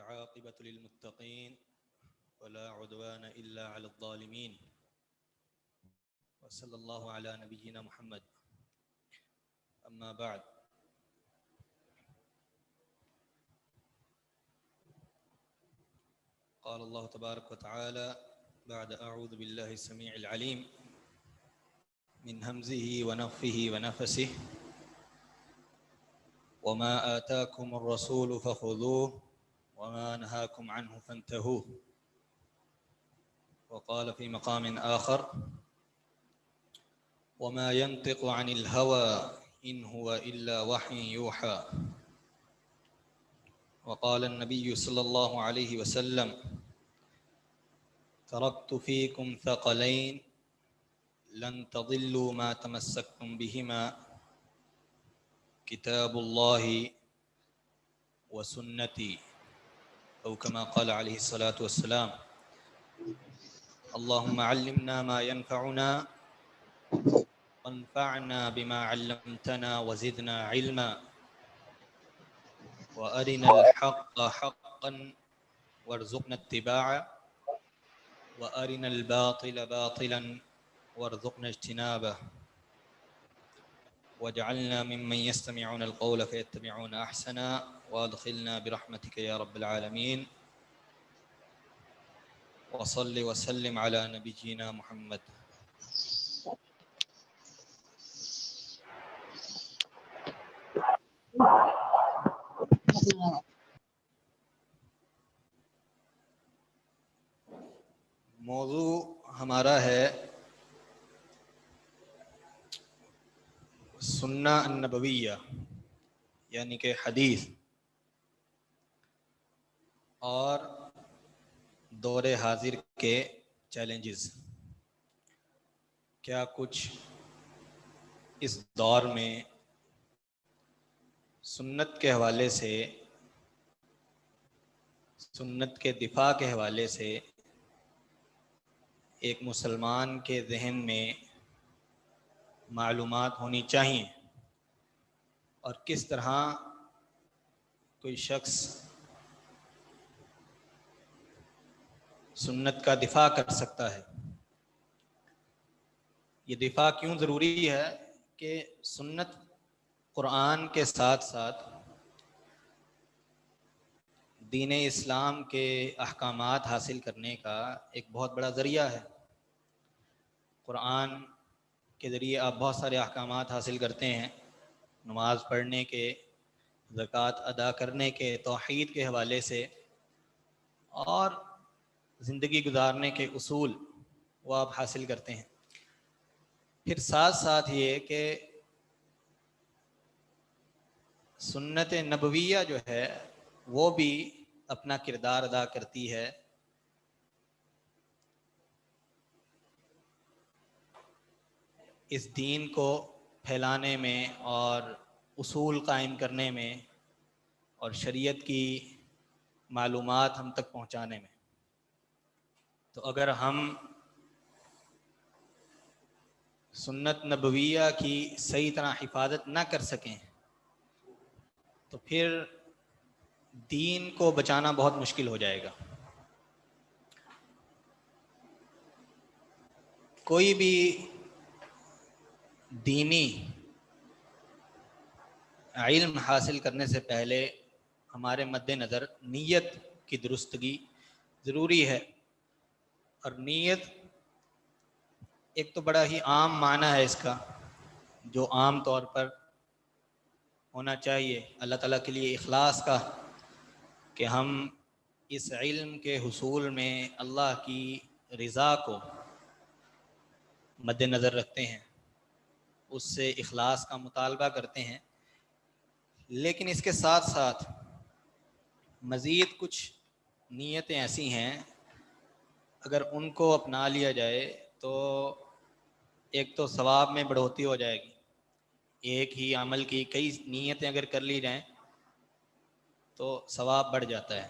والعاقبة للمتقين ولا عدوان إلا على الظالمين وصلى الله على نبينا محمد أما بعد قال الله تبارك وتعالى بعد أعوذ بالله السميع العليم من همزه ونفخه ونفسه وما آتاكم الرسول فخذوه وما نهاكم عنه فانتهوا وقال في مقام آخر وما ينطق عن الهوى إن هو إلا وحي يوحى وقال النبي صلى الله عليه وسلم تركت فيكم ثقلين لن تضلوا ما تمسكتم بهما كتاب الله وسنتي أو كما قال عليه الصلاة والسلام اللهم علمنا ما ينفعنا وانفعنا بما علمتنا وزدنا علما وأرنا الحق حقا وارزقنا اتباعه وأرنا الباطل باطلا وارزقنا اجتنابه واجعلنا ممن يستمعون القول فيتبعون أحسنا وادخلنا برحمتك يا رب العالمين وصل وسلم على نبينا محمد. موضوع ہمارا ہے سنہ النبویہ یعنی کہ حدیث اور دور حاضر کے چیلنجز. کیا کچھ اس دور میں سنت کے حوالے سے، سنت کے دفاع کے حوالے سے ایک مسلمان کے ذہن میں معلومات ہونی چاہیے، اور کس طرح کوئی شخص سنت کا دفاع کر سکتا ہے. یہ دفاع کیوں ضروری ہے کہ سنت قرآن کے ساتھ ساتھ دین اسلام کے احکامات حاصل کرنے کا ایک بہت بڑا ذریعہ ہے. قرآن کے ذریعے آپ بہت سارے احکامات حاصل کرتے ہیں، نماز پڑھنے کے، زکوٰۃ ادا کرنے کے، توحید کے حوالے سے، اور زندگی گزارنے کے اصول وہ آپ حاصل کرتے ہیں. پھر ساتھ ساتھ یہ کہ سنت نبویہ جو ہے وہ بھی اپنا کردار ادا کرتی ہے اس دین کو پھیلانے میں اور اصول قائم کرنے میں اور شریعت کی معلومات ہم تک پہنچانے میں. تو اگر ہم سنت نبویہ کی صحیح طرح حفاظت نہ کر سکیں تو پھر دین کو بچانا بہت مشکل ہو جائے گا. کوئی بھی دینی علم حاصل کرنے سے پہلے ہمارے مد نظر نیت کی درستگی ضروری ہے. اور نیت ایک تو بڑا ہی عام معنی ہے اس کا، جو عام طور پر ہونا چاہیے اللہ تعالیٰ کے لیے اخلاص کا، کہ ہم اس علم کے حصول میں اللہ کی رضا کو مد نظر رکھتے ہیں، اس سے اخلاص کا مطالبہ کرتے ہیں. لیکن اس کے ساتھ ساتھ مزید کچھ نیتیں ایسی ہیں اگر ان کو اپنا لیا جائے تو ایک تو ثواب میں بڑھوتری ہو جائے گی. ایک ہی عمل کی کئی نیتیں اگر کر لی جائیں تو ثواب بڑھ جاتا ہے.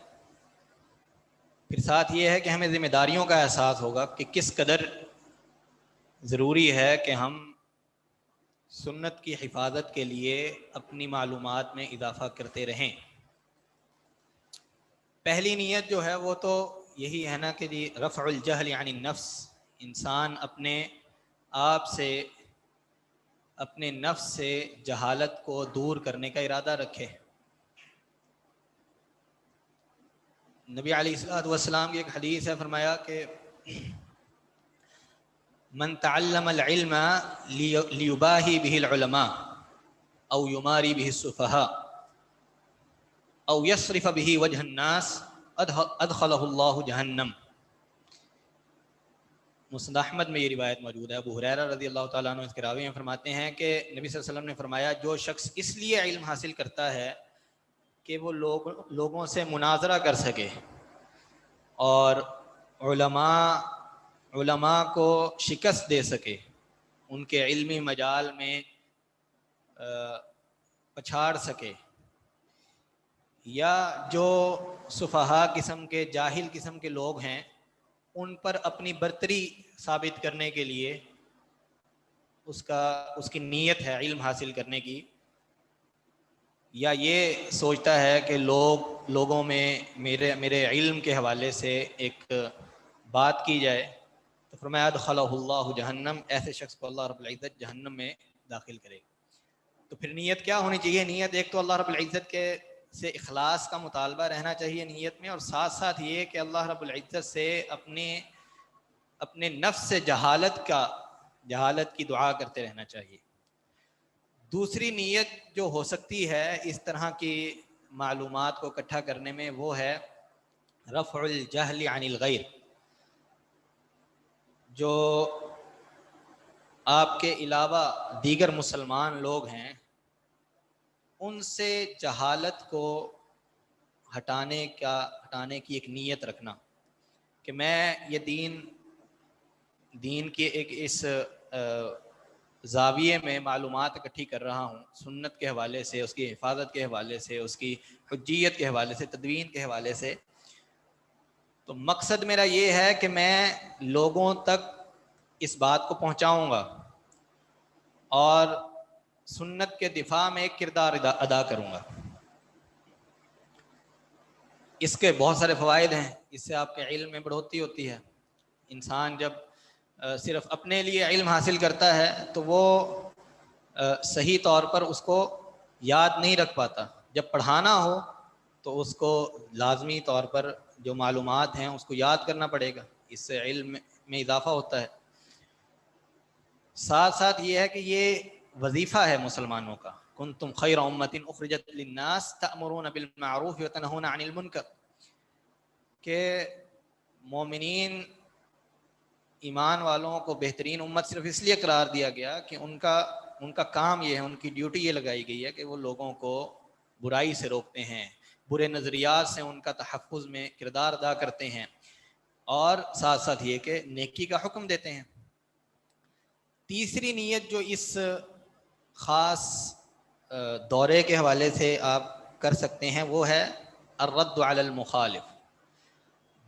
پھر ساتھ یہ ہے کہ ہمیں ذمہ داریوں کا احساس ہوگا کہ کس قدر ضروری ہے کہ ہم سنت کی حفاظت کے لیے اپنی معلومات میں اضافہ کرتے رہیں. پہلی نیت جو ہے وہ تو یہی ہے نا کہ جی رفع الجہل عن النفس، انسان اپنے آپ سے، اپنے نفس سے جہالت کو دور کرنے کا ارادہ رکھے۔ نبی علیہ الصلوۃ والسلام کی ایک حدیث ہے، فرمایا کہ من تعلم العلم لیباہی بہ العلماء او یماری بہ السفہاء او یصرف بہ وجہ الناس ادخلہ اللہ جہنم۔ مسند احمد میں یہ روایت موجود ہے۔ ابو ہریرہ رضی اللہ تعالیٰ عنہ اس کے راوی ہیں، فرماتے ہیں کہ نبی صلی اللہ علیہ وسلم نے فرمایا جو شخص اس لیے علم حاصل کرتا ہے کہ وہ لوگوں سے مناظرہ کر سکے اور علماء کو شکست دے سکے، ان کے علمی مجال میں پچھاڑ سکے، یا جو سفہاء قسم کے، جاہل قسم کے لوگ ہیں ان پر اپنی برتری ثابت کرنے کے لیے اس کی نیت ہے علم حاصل کرنے کی، یا یہ سوچتا ہے کہ لوگوں میں میرے علم کے حوالے سے ایک بات کی جائے، تو فرمایا ادخلہ اللہ جہنم، ایسے شخص کو اللہ رب العزت جہنم میں داخل کرے گا۔ تو پھر نیت کیا ہونی چاہیے؟ نیت ایک تو اللہ رب العزت کے سے اخلاص کا مطالبہ رہنا چاہیے نیت میں، اور ساتھ ساتھ یہ کہ اللہ رب العزت سے اپنے نفس سے جہالت کی دعا کرتے رہنا چاہیے۔ دوسری نیت جو ہو سکتی ہے اس طرح کی معلومات کو اکٹھا کرنے میں، وہ ہے رفع الجہل عن الغیر، جو آپ کے علاوہ دیگر مسلمان لوگ ہیں ان سے جہالت کو ہٹانے کی ایک نیت رکھنا کہ میں یہ دین کے ایک اس زاویے میں معلومات اکٹھی کر رہا ہوں، سنت کے حوالے سے، اس کی حفاظت کے حوالے سے، اس کی حجیت کے حوالے سے، تدوین کے حوالے سے۔ تو مقصد میرا یہ ہے کہ میں لوگوں تک اس بات کو پہنچاؤں گا اور سنت کے دفاع میں ایک کردار ادا کروں گا۔ اس کے بہت سارے فوائد ہیں، اس سے آپ کے علم میں بڑھوتری ہوتی ہے۔ انسان جب صرف اپنے لیے علم حاصل کرتا ہے تو وہ صحیح طور پر اس کو یاد نہیں رکھ پاتا۔ جب پڑھانا ہو تو اس کو لازمی طور پر جو معلومات ہیں اس کو یاد کرنا پڑے گا، اس سے علم میں اضافہ ہوتا ہے۔ ساتھ ساتھ یہ ہے کہ یہ وظیفہ ہے مسلمانوں کا، کنتم خیر امۃ اخرجت للناس تأمرون بالمعروف وتنہون عن المنکر، کہ مومنین ایمان والوں کو بہترین امت صرف اس لیے قرار دیا گیا کہ ان کا کام یہ ہے، ان کی ڈیوٹی یہ لگائی گئی ہے کہ وہ لوگوں کو برائی سے روکتے ہیں، برے نظریات سے ان کا تحفظ میں کردار ادا کرتے ہیں، اور ساتھ ساتھ یہ کہ نیکی کا حکم دیتے ہیں۔ تیسری نیت جو اس خاص دورے کے حوالے سے آپ کر سکتے ہیں وہ ہے الرد علی المخالف،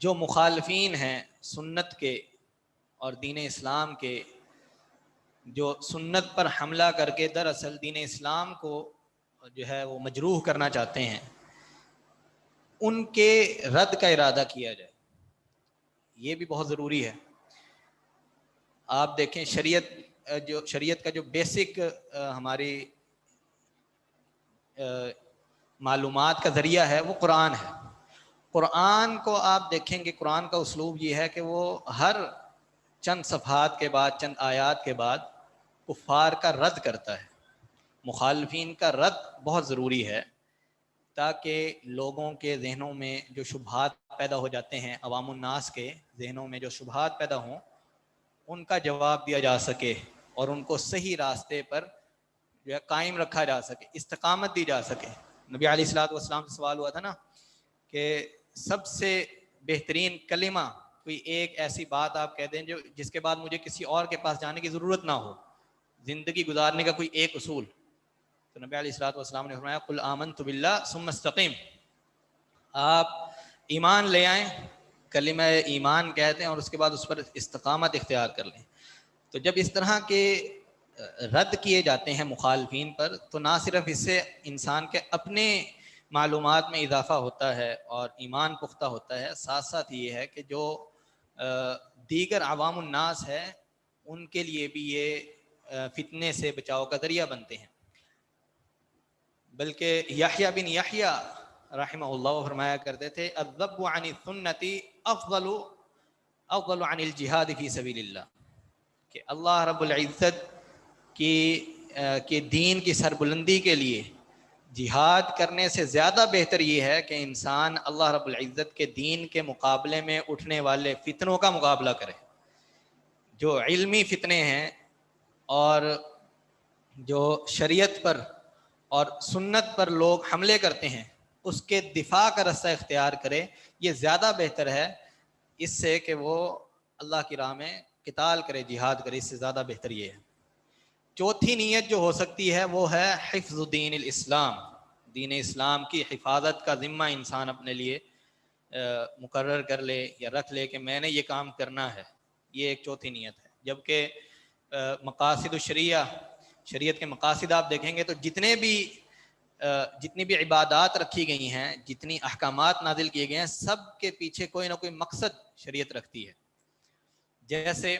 جو مخالفین ہیں سنت کے اور دین اسلام کے، جو سنت پر حملہ کر کے دراصل دین اسلام کو جو ہے وہ مجروح کرنا چاہتے ہیں، ان کے رد کا ارادہ کیا جائے۔ یہ بھی بہت ضروری ہے۔ آپ دیکھیں شریعت کا جو بیسک ہماری معلومات کا ذریعہ ہے وہ قرآن ہے۔ قرآن کو آپ دیکھیں گے، قرآن کا اسلوب یہ ہے کہ وہ ہر چند صفحات کے بعد، چند آیات کے بعد کفار کا رد کرتا ہے، مخالفین کا رد بہت ضروری ہے، تاکہ لوگوں کے ذہنوں میں جو شبہات پیدا ہو جاتے ہیں، عوام الناس کے ذہنوں میں جو شبہات پیدا ہوں ان کا جواب دیا جا سکے اور ان کو صحیح راستے پر جو ہے قائم رکھا جا سکے، استقامت دی جا سکے۔ نبی علیہ الصلوۃ والسلام سے سوال ہوا تھا نا کہ سب سے بہترین کلمہ، کوئی ایک ایسی بات آپ کہہ دیں جس کے بعد مجھے کسی اور کے پاس جانے کی ضرورت نہ ہو، زندگی گزارنے کا کوئی ایک اصول۔ تو نبی علیہ الصلوۃ والسلام نے فرمایا قل آمنت باللہ ثم استقیم، آپ ایمان لے آئیں، کلمہ ایمان کہتے ہیں اور اس کے بعد اس پر استقامت اختیار کر لیں۔ تو جب اس طرح کے رد کیے جاتے ہیں مخالفین پر، تو نہ صرف اس سے انسان کے اپنے معلومات میں اضافہ ہوتا ہے اور ایمان پختہ ہوتا ہے، ساتھ ساتھ یہ ہے کہ جو دیگر عوام الناس ہے ان کے لیے بھی یہ فتنے سے بچاؤ کا ذریعہ بنتے ہیں۔ بلکہ یحییٰ بن یحییٰ رحمہ اللہ فرمایا کرتے تھے الذب عن السنت افضل عن الجہاد فی سبیل اللہ، کہ اللہ رب العزت کی دین کی سربلندی کے لیے جہاد کرنے سے زیادہ بہتر یہ ہے کہ انسان اللہ رب العزت کے دین کے مقابلے میں اٹھنے والے فتنوں کا مقابلہ کرے۔ جو علمی فتنے ہیں اور جو شریعت پر اور سنت پر لوگ حملے کرتے ہیں اس کے دفاع کا رستہ اختیار کرے، یہ زیادہ بہتر ہے اس سے کہ وہ اللہ کی راہ میں قتال کرے، جہاد کرے، اس سے زیادہ بہتر یہ ہے۔ چوتھی نیت جو ہو سکتی ہے وہ ہے حفظ دین الاسلام، دین اسلام کی حفاظت کا ذمہ انسان اپنے لیے مقرر کر لے یا رکھ لے کہ میں نے یہ کام کرنا ہے، یہ ایک چوتھی نیت ہے۔ جبکہ مقاصد الشریعہ، شریعت کے مقاصد آپ دیکھیں گے تو جتنی بھی عبادات رکھی گئی ہیں، جتنی احکامات نازل کیے گئے ہیں، سب کے پیچھے کوئی نہ کوئی مقصد شریعت رکھتی ہے۔ جیسے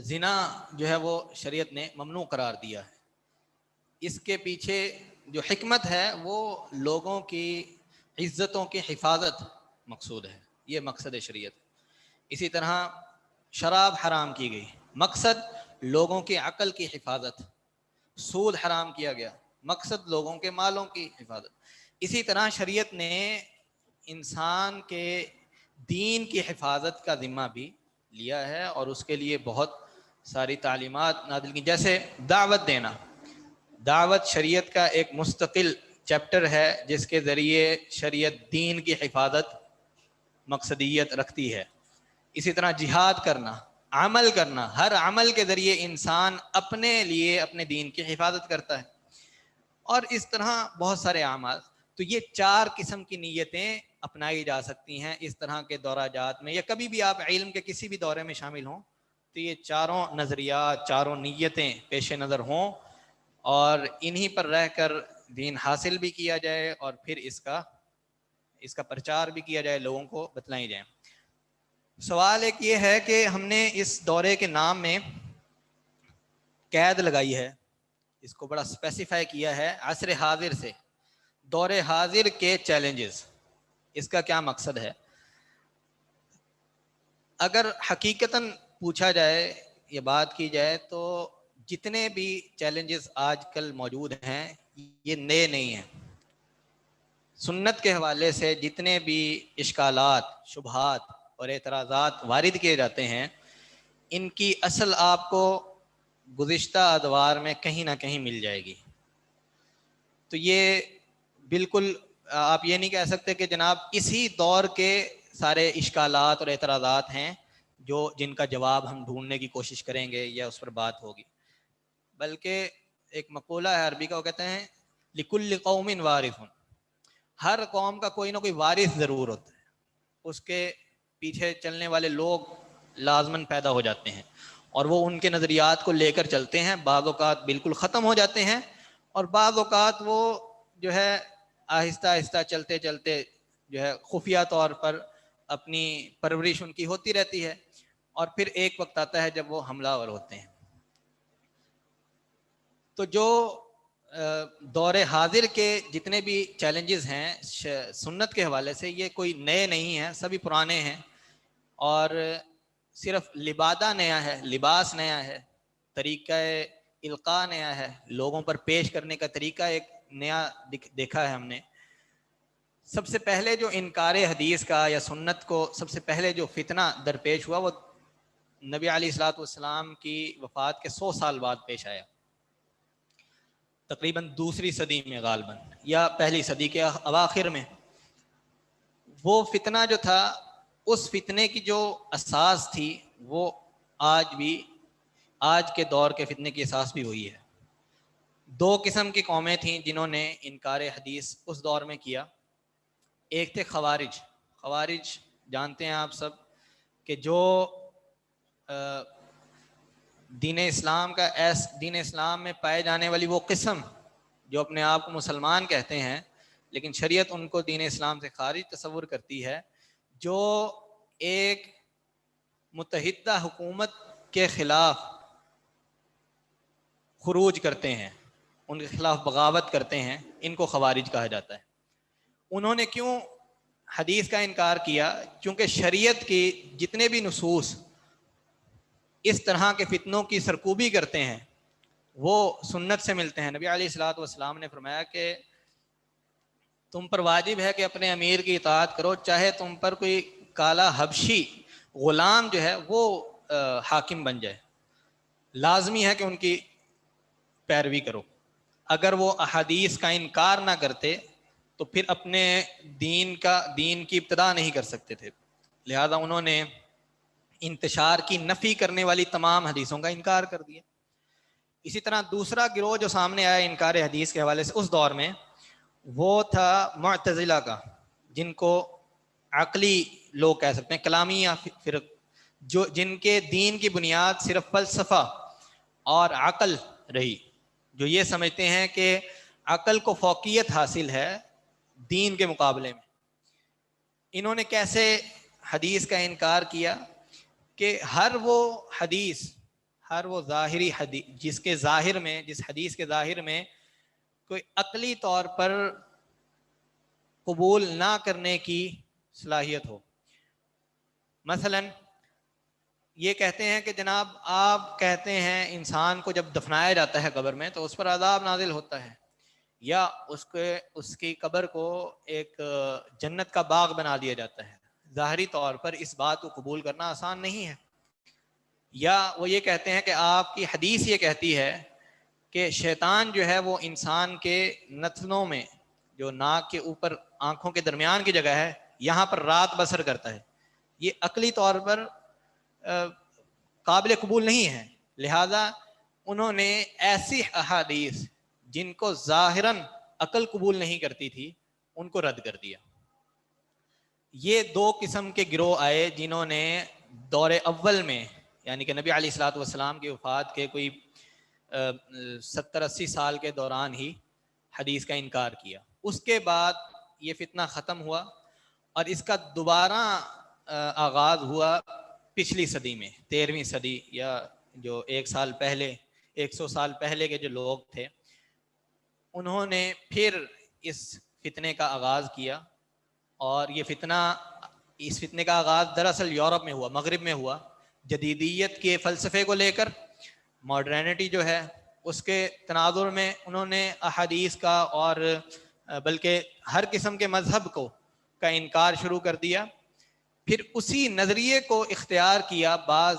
زنا جو ہے وہ شریعت نے ممنوع قرار دیا ہے، اس کے پیچھے جو حکمت ہے وہ لوگوں کی عزتوں کی حفاظت مقصود ہے، یہ مقصد شریعت۔ اسی طرح شراب حرام کی گئی، مقصد لوگوں کی عقل کی حفاظت۔ سود حرام کیا گیا، مقصد لوگوں کے مالوں کی حفاظت۔ اسی طرح شریعت نے انسان کے دین کی حفاظت کا ذمہ بھی لیا ہے اور اس کے لیے بہت ساری تعلیمات نازل کی، جیسے دعوت دینا۔ دعوت شریعت کا ایک مستقل چیپٹر ہے جس کے ذریعے شریعت دین کی حفاظت مقصدیت رکھتی ہے۔ اسی طرح جہاد کرنا، عمل کرنا، ہر عمل کے ذریعے انسان اپنے لیے اپنے دین کی حفاظت کرتا ہے، اور اس طرح بہت سارے اعمال۔ تو یہ 4 قسم کی نیتیں اپنائی جا سکتی ہیں اس طرح کے دورہ جات میں، یا کبھی بھی آپ علم کے کسی بھی دورے میں شامل ہوں تو یہ 4 نظریات، 4 نیتیں پیش نظر ہوں اور انہی پر رہ کر دین حاصل بھی کیا جائے اور پھر اس کا پرچار بھی کیا جائے، لوگوں کو بتلائی جائیں۔ سوال ایک یہ ہے کہ ہم نے اس دورے کے نام میں قید لگائی ہے، اس کو بڑا اسپیسیفائی کیا ہے عصر حاضر سے، دور حاضر کے چیلنجز۔ اس کا کیا مقصد ہے؟ اگر حقیقتاً پوچھا جائے یا بات کی جائے تو جتنے بھی چیلنجز آج کل موجود ہیں یہ نئے نہیں ہیں۔ سنت کے حوالے سے جتنے بھی اشکالات، شبہات اور اعتراضات وارد کیے جاتے ہیں، ان کی اصل آپ کو گزشتہ ادوار میں کہیں نہ کہیں مل جائے گی۔ تو یہ بالکل آپ یہ نہیں کہہ سکتے کہ جناب اسی دور کے سارے اشکالات اور اعتراضات ہیں جن کا جواب ہم ڈھونڈنے کی کوشش کریں گے یا اس پر بات ہوگی، بلکہ ایک مقولہ ہے عربی کا، وہ کہتے ہیں لِكُلِّ قَوْمٍ وَارِثٌ، ہر قوم کا کوئی نہ کوئی وارث ضرور ہوتا ہے، اس کے پیچھے چلنے والے لوگ لازماً پیدا ہو جاتے ہیں اور وہ ان کے نظریات کو لے کر چلتے ہیں، بعض اوقات بالکل ختم ہو جاتے ہیں اور بعض اوقات وہ جو ہے آہستہ آہستہ چلتے چلتے جو ہے خفیہ طور پر اپنی پرورش ان کی ہوتی رہتی ہے، اور پھر ایک وقت آتا ہے جب وہ حملہ آور ہوتے ہیں۔ تو جو دور حاضر کے جتنے بھی چیلنجز ہیں سنت کے حوالے سے، یہ کوئی نئے نہیں ہیں، سبھی پرانے ہیں، اور صرف لبادہ نیا ہے، لباس نیا ہے، طریقہ القاء نیا ہے، لوگوں پر پیش کرنے کا طریقہ ایک نیا دیکھا ہے ہم نے۔ سب سے پہلے جو انکار حدیث کا یا سنت کو سب سے پہلے جو فتنہ درپیش ہوا وہ نبی علیہ الصلوۃ والسلام کی وفات کے 100 سال بعد پیش آیا، تقریباً دوسری صدی میں غالباً یا پہلی صدی کے اواخر میں۔ وہ فتنہ جو تھا، اس فتنے کی جو اساس تھی وہ آج کے دور کے فتنے کی اساس بھی وہی ہے۔ 2 قسم کی قومیں تھیں جنہوں نے انکار حدیث اس دور میں کیا۔ ایک تھے خوارج جانتے ہیں آپ سب کہ جو دین اسلام میں پائے جانے والی وہ قسم جو اپنے آپ کو مسلمان کہتے ہیں لیکن شریعت ان کو دین اسلام سے خارج تصور کرتی ہے، جو ایک متحدہ حکومت کے خلاف خروج کرتے ہیں، ان کے خلاف بغاوت کرتے ہیں، ان کو خوارج کہا جاتا ہے۔ انہوں نے کیوں حدیث کا انکار کیا؟ چونکہ شریعت کی جتنے بھی نصوص اس طرح کے فتنوں کی سرکوبی کرتے ہیں وہ سنت سے ملتے ہیں۔ نبی علیہ الصلوۃ والسلام نے فرمایا کہ تم پر واجب ہے کہ اپنے امیر کی اطاعت کرو، چاہے تم پر کوئی کالا حبشی غلام جو ہے وہ حاکم بن جائے، لازمی ہے کہ ان کی پیروی کرو۔ اگر وہ احادیث کا انکار نہ کرتے تو پھر اپنے دین کی ابتدا نہیں کر سکتے تھے، لہذا انہوں نے انتشار کی نفی کرنے والی تمام حدیثوں کا انکار کر دیا۔ اسی طرح دوسرا گروہ جو سامنے آیا انکار حدیث کے حوالے سے اس دور میں، وہ تھا معتزلہ کا، جن کو عقلی لوگ کہہ سکتے ہیں، کلامیہ فرق، جن کے دین کی بنیاد صرف فلسفہ اور عقل رہی، جو یہ سمجھتے ہیں کہ عقل کو فوقیت حاصل ہے دین کے مقابلے میں۔ انہوں نے کیسے حدیث کا انکار کیا کہ ہر وہ ظاہری حدیث جس حدیث کے ظاہر میں کوئی عقلی طور پر قبول نہ کرنے کی صلاحیت ہو۔ مثلا یہ کہتے ہیں کہ جناب آپ کہتے ہیں انسان کو جب دفنایا جاتا ہے قبر میں تو اس پر عذاب نازل ہوتا ہے، یا اس کی قبر کو ایک جنت کا باغ بنا دیا جاتا ہے۔ ظاہری طور پر اس بات کو قبول کرنا آسان نہیں ہے۔ یا وہ یہ کہتے ہیں کہ آپ کی حدیث یہ کہتی ہے کہ شیطان جو ہے وہ انسان کے نتنوں میں، جو ناک کے اوپر آنکھوں کے درمیان کی جگہ ہے، یہاں پر رات بسر کرتا ہے۔ یہ عقلی طور پر قابل قبول نہیں ہے، لہذا انہوں نے ایسی احادیث جن کو ظاہراً عقل قبول نہیں کرتی تھی ان کو رد کر دیا۔ یہ دو قسم کے گروہ آئے جنہوں نے دور اول میں، یعنی کہ نبی علیہ الصلوۃ والسلام کی وفات کے کوئی 70-80 سال کے دوران ہی حدیث کا انکار کیا۔ اس کے بعد یہ فتنہ ختم ہوا اور اس کا دوبارہ آغاز ہوا پچھلی صدی میں، 13ویں صدی، یا جو 100 سال پہلے کے جو لوگ تھے انہوں نے پھر اس فتنے کا آغاز کیا۔ اور اس فتنے کا آغاز دراصل یورپ میں ہوا، مغرب میں ہوا، جدیدیت کے فلسفے کو لے کر، ماڈرنٹی جو ہے اس کے تناظر میں انہوں نے احادیث کا اور بلکہ ہر قسم کے مذہب کا انکار شروع کر دیا۔ پھر اسی نظریے کو اختیار کیا بعض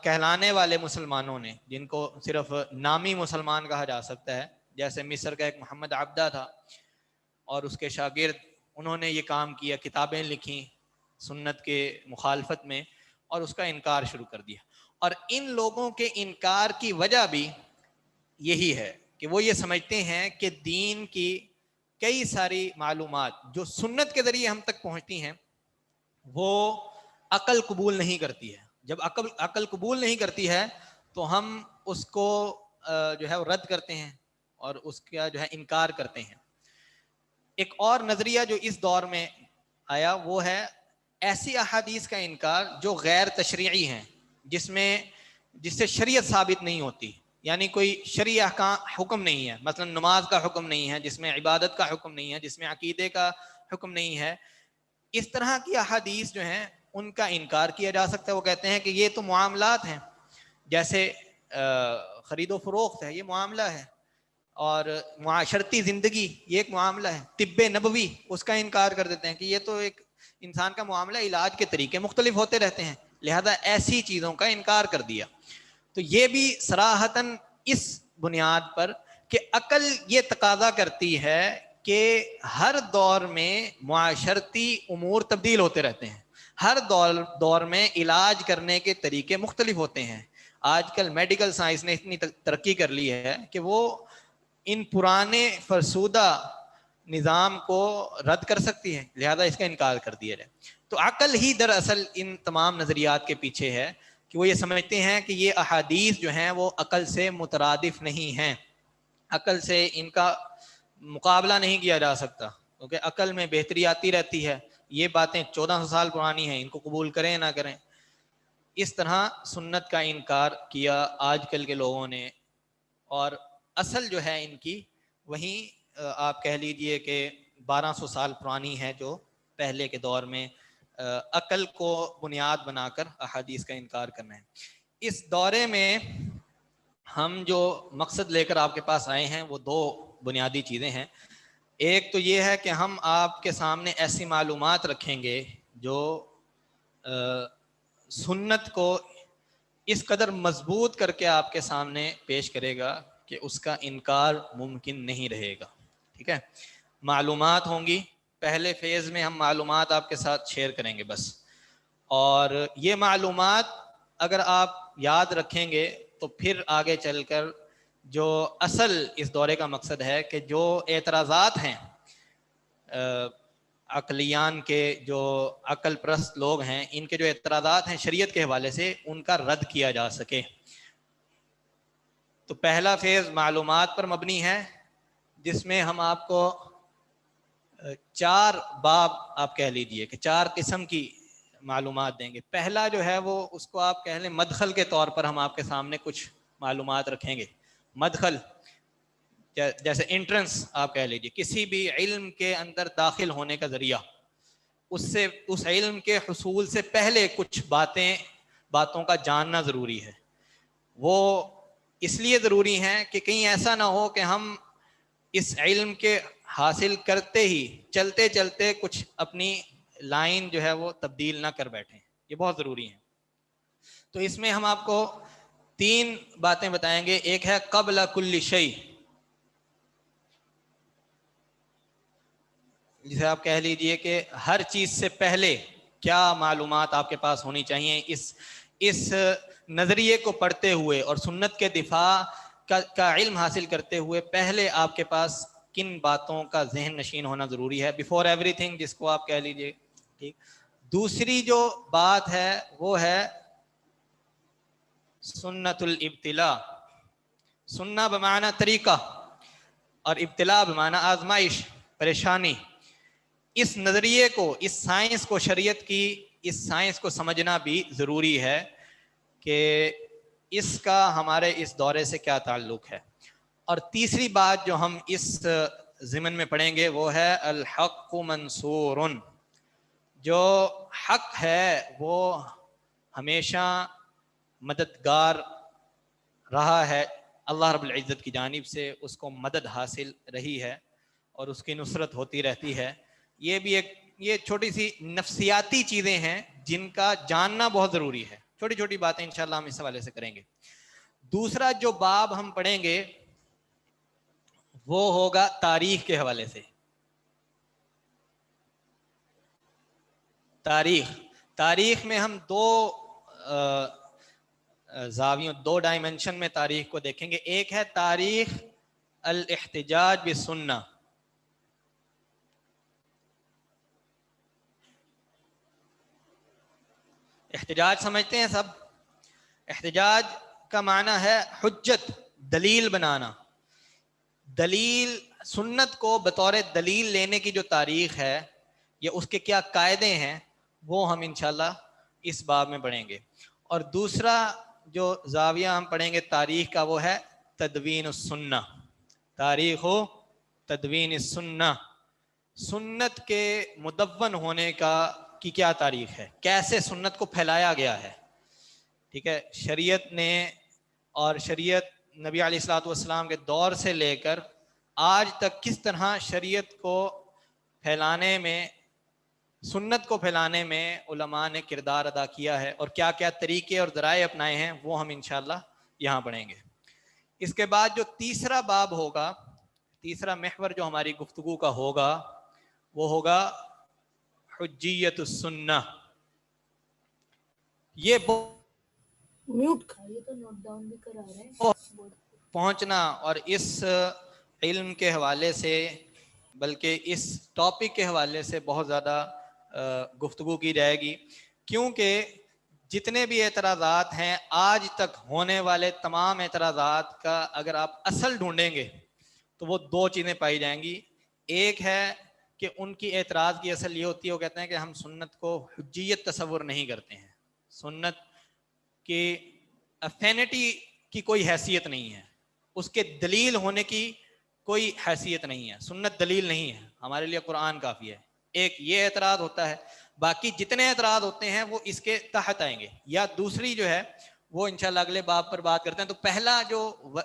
کہلانے والے مسلمانوں نے، جن کو صرف نامی مسلمان کہا جا سکتا ہے، جیسے مصر کا ایک محمد عبدہ تھا اور اس کے شاگرد، انہوں نے یہ کام کیا، کتابیں لکھیں سنت کے مخالفت میں اور اس کا انکار شروع کر دیا۔ اور ان لوگوں کے انکار کی وجہ بھی یہی ہے کہ وہ یہ سمجھتے ہیں کہ دین کی کئی ساری معلومات جو سنت کے ذریعے ہم تک پہنچتی ہیں وہ عقل قبول نہیں کرتی ہے۔ جب عقل قبول نہیں کرتی ہے تو ہم اس کو جو ہے رد کرتے ہیں اور اس کا جو ہے انکار کرتے ہیں۔ ایک اور نظریہ جو اس دور میں آیا وہ ہے ایسی احادیث کا انکار جو غیر تشریعی ہیں، جس سے شریعت ثابت نہیں ہوتی، یعنی کوئی شرعی حکم نہیں ہے، مثلا نماز کا حکم نہیں ہے، جس میں عبادت کا حکم نہیں ہے، جس میں عقیدے کا حکم نہیں ہے۔ اس طرح کی احادیث جو ہیں ان کا انکار کیا جا سکتا ہے۔ وہ کہتے ہیں کہ یہ تو معاملات ہیں، جیسے خرید و فروخت ہے، یہ معاملہ ہے، اور معاشرتی زندگی یہ ایک معاملہ ہے، طب نبوی اس کا انکار کر دیتے ہیں کہ یہ تو ایک انسان کا معاملہ، علاج کے طریقے مختلف ہوتے رہتے ہیں، لہذا ایسی چیزوں کا انکار کر دیا۔ تو یہ بھی صراحتاً اس بنیاد پر کہ عقل یہ تقاضا کرتی ہے کہ ہر دور میں معاشرتی امور تبدیل ہوتے رہتے ہیں، ہر دور میں علاج کرنے کے طریقے مختلف ہوتے ہیں۔ آج کل میڈیکل سائنس نے اتنی ترقی کر لی ہے کہ وہ ان پرانے فرسودہ نظام کو رد کر سکتی ہے، لہذا اس کا انکار کر دیا جائے۔ تو عقل ہی دراصل ان تمام نظریات کے پیچھے ہے کہ وہ یہ سمجھتے ہیں کہ یہ احادیث جو ہیں وہ عقل سے مترادف نہیں ہیں، عقل سے ان کا مقابلہ نہیں کیا جا سکتا، کیونکہ عقل میں بہتری آتی رہتی ہے، یہ باتیں 1400 سال پرانی ہیں، ان کو قبول کریں نہ کریں۔ اس طرح سنت کا انکار کیا آج کل کے لوگوں نے، اور اصل جو ہے ان کی وہیں آپ کہہ لیجئے کہ 1200 سال پرانی ہے، جو پہلے کے دور میں عقل کو بنیاد بنا کر احادیث کا انکار کرنا ہے۔ اس دورے میں ہم جو مقصد لے کر آپ کے پاس آئے ہیں وہ دو بنیادی چیزیں ہیں۔ ایک تو یہ ہے کہ ہم آپ کے سامنے ایسی معلومات رکھیں گے جو سنت کو اس قدر مضبوط کر کے آپ کے سامنے پیش کرے گا کہ اس کا انکار ممکن نہیں رہے گا، ٹھیک ہے۔ معلومات ہوں گی، پہلے فیز میں ہم معلومات آپ کے ساتھ شیئر کریں گے بس، اور یہ معلومات اگر آپ یاد رکھیں گے تو پھر آگے چل کر جو اصل اس دورے کا مقصد ہے کہ جو اعتراضات ہیں عقلیان کے، جو عقل پرست لوگ ہیں، ان کے جو اعتراضات ہیں شریعت کے حوالے سے، ان کا رد کیا جا سکے۔ تو پہلا فیز معلومات پر مبنی ہے، جس میں ہم آپ کو 4 باب آپ کہہ لیجئے کہ 4 قسم کی معلومات دیں گے۔ پہلا جو ہے وہ اس کو آپ کہہ لیں مدخل کے طور پر ہم آپ کے سامنے کچھ معلومات رکھیں گے۔ مدخل جیسے انٹرنس آپ کہہ لیجئے، کسی بھی علم کے اندر داخل ہونے کا ذریعہ، اس علم کے حصول سے پہلے کچھ باتوں کا جاننا ضروری ہے۔ وہ اس لیے ضروری ہیں کہ کہیں ایسا نہ ہو کہ ہم اس علم کے حاصل کرتے ہی چلتے چلتے کچھ اپنی لائن جو ہے وہ تبدیل نہ کر بیٹھیں، یہ بہت ضروری ہیں۔ تو اس میں ہم آپ کو 3 باتیں بتائیں گے۔ ایک ہے قبل کل شیء، جسے آپ کہہ لیجئے کہ ہر چیز سے پہلے کیا معلومات آپ کے پاس ہونی چاہیے، اس نظریے کو پڑھتے ہوئے اور سنت کے دفاع کا علم حاصل کرتے ہوئے پہلے آپ کے پاس کن باتوں کا ذہن نشین ہونا ضروری ہے، بیفور ایوری تھنگ، جس کو آپ کہہ لیجئے، ٹھیک۔ دوسری جو بات ہے وہ ہے سنت الابتلاء، سننا بمعنی طریقہ اور ابتلاء بمعنی آزمائش، پریشانی۔ اس نظریے کو، اس سائنس کو، شریعت کی اس سائنس کو سمجھنا بھی ضروری ہے کہ اس کا ہمارے اس دورے سے کیا تعلق ہے۔ اور تیسری بات جو ہم اس ضمن میں پڑھیں گے وہ ہے الحق منصور، جو حق ہے وہ ہمیشہ مددگار رہا ہے، اللہ رب العزت کی جانب سے اس کو مدد حاصل رہی ہے اور اس کی نصرت ہوتی رہتی ہے۔ یہ بھی یہ چھوٹی سی نفسیاتی چیزیں ہیں جن کا جاننا بہت ضروری ہے، چھوٹی چھوٹی باتیں انشاءاللہ ہم اس حوالے سے کریں گے۔ دوسرا جو باب ہم پڑھیں گے وہ ہوگا تاریخ کے حوالے سے۔ تاریخ میں ہم 2 زاویوں، 2 ڈائمنشن میں تاریخ کو دیکھیں گے۔ ایک ہے تاریخ الاحتجاج بالسنہ، احتجاج سمجھتے ہیں سب؟ احتجاج کا معنی ہے حجت، دلیل بنانا۔ دلیل، سنت کو بطور دلیل لینے کی جو تاریخ ہے یا اس کے کیا قاعدے ہیں وہ ہم انشاءاللہ اس باب میں پڑھیں گے۔ اور دوسرا جو زاویہ ہم پڑھیں گے تاریخ کا وہ ہے تدوین السنہ، تاریخ و تدوین السنہ، سنت کے مدون ہونے کی کیا تاریخ ہے، کیسے سنت کو پھیلایا گیا ہے، ٹھیک ہے۔ شریعت نے، اور شریعت نبی علیہ الصلوۃ والسلام کے دور سے لے کر آج تک کس طرح شریعت کو پھیلانے میں، سنت کو پھیلانے میں علماء نے کردار ادا کیا ہے، اور کیا کیا طریقے اور ذرائع اپنائے ہیں، وہ ہم انشاءاللہ یہاں پڑھیں گے۔ اس کے بعد جو تیسرا باب ہوگا، تیسرا محور جو ہماری گفتگو کا ہوگا وہ ہوگا حجیت السنہ۔ یہ میوٹ کھائیے تو نوٹ ڈاؤن بھی کرا رہے ہیں پہنچنا، اور اس علم کے حوالے سے، بلکہ اس ٹاپک کے حوالے سے بہت زیادہ گفتگو کی جائے گی، کیونکہ جتنے بھی اعتراضات ہیں آج تک ہونے والے تمام اعتراضات کا اگر آپ اصل ڈھونڈیں گے تو وہ دو چیزیں پائی جائیں گی. ایک ہے کہ ان کی اعتراض کی اصل یہ ہوتی ہے، وہ کہتے ہیں کہ ہم سنت کو حجیت تصور نہیں کرتے ہیں، سنت کی افینٹی کی کوئی حیثیت نہیں ہے، اس کے دلیل ہونے کی کوئی حیثیت نہیں ہے، سنت دلیل نہیں ہے، ہمارے لیے قرآن کافی ہے. ایک یہ اعتراض ہوتا ہے. باقی جتنے اعتراض ہوتے ہیں وہ اس کے تحت آئیں گے. یا دوسری جو ہے وہ انشاءاللہ اگلے باب پر بات کرتے ہیں. تو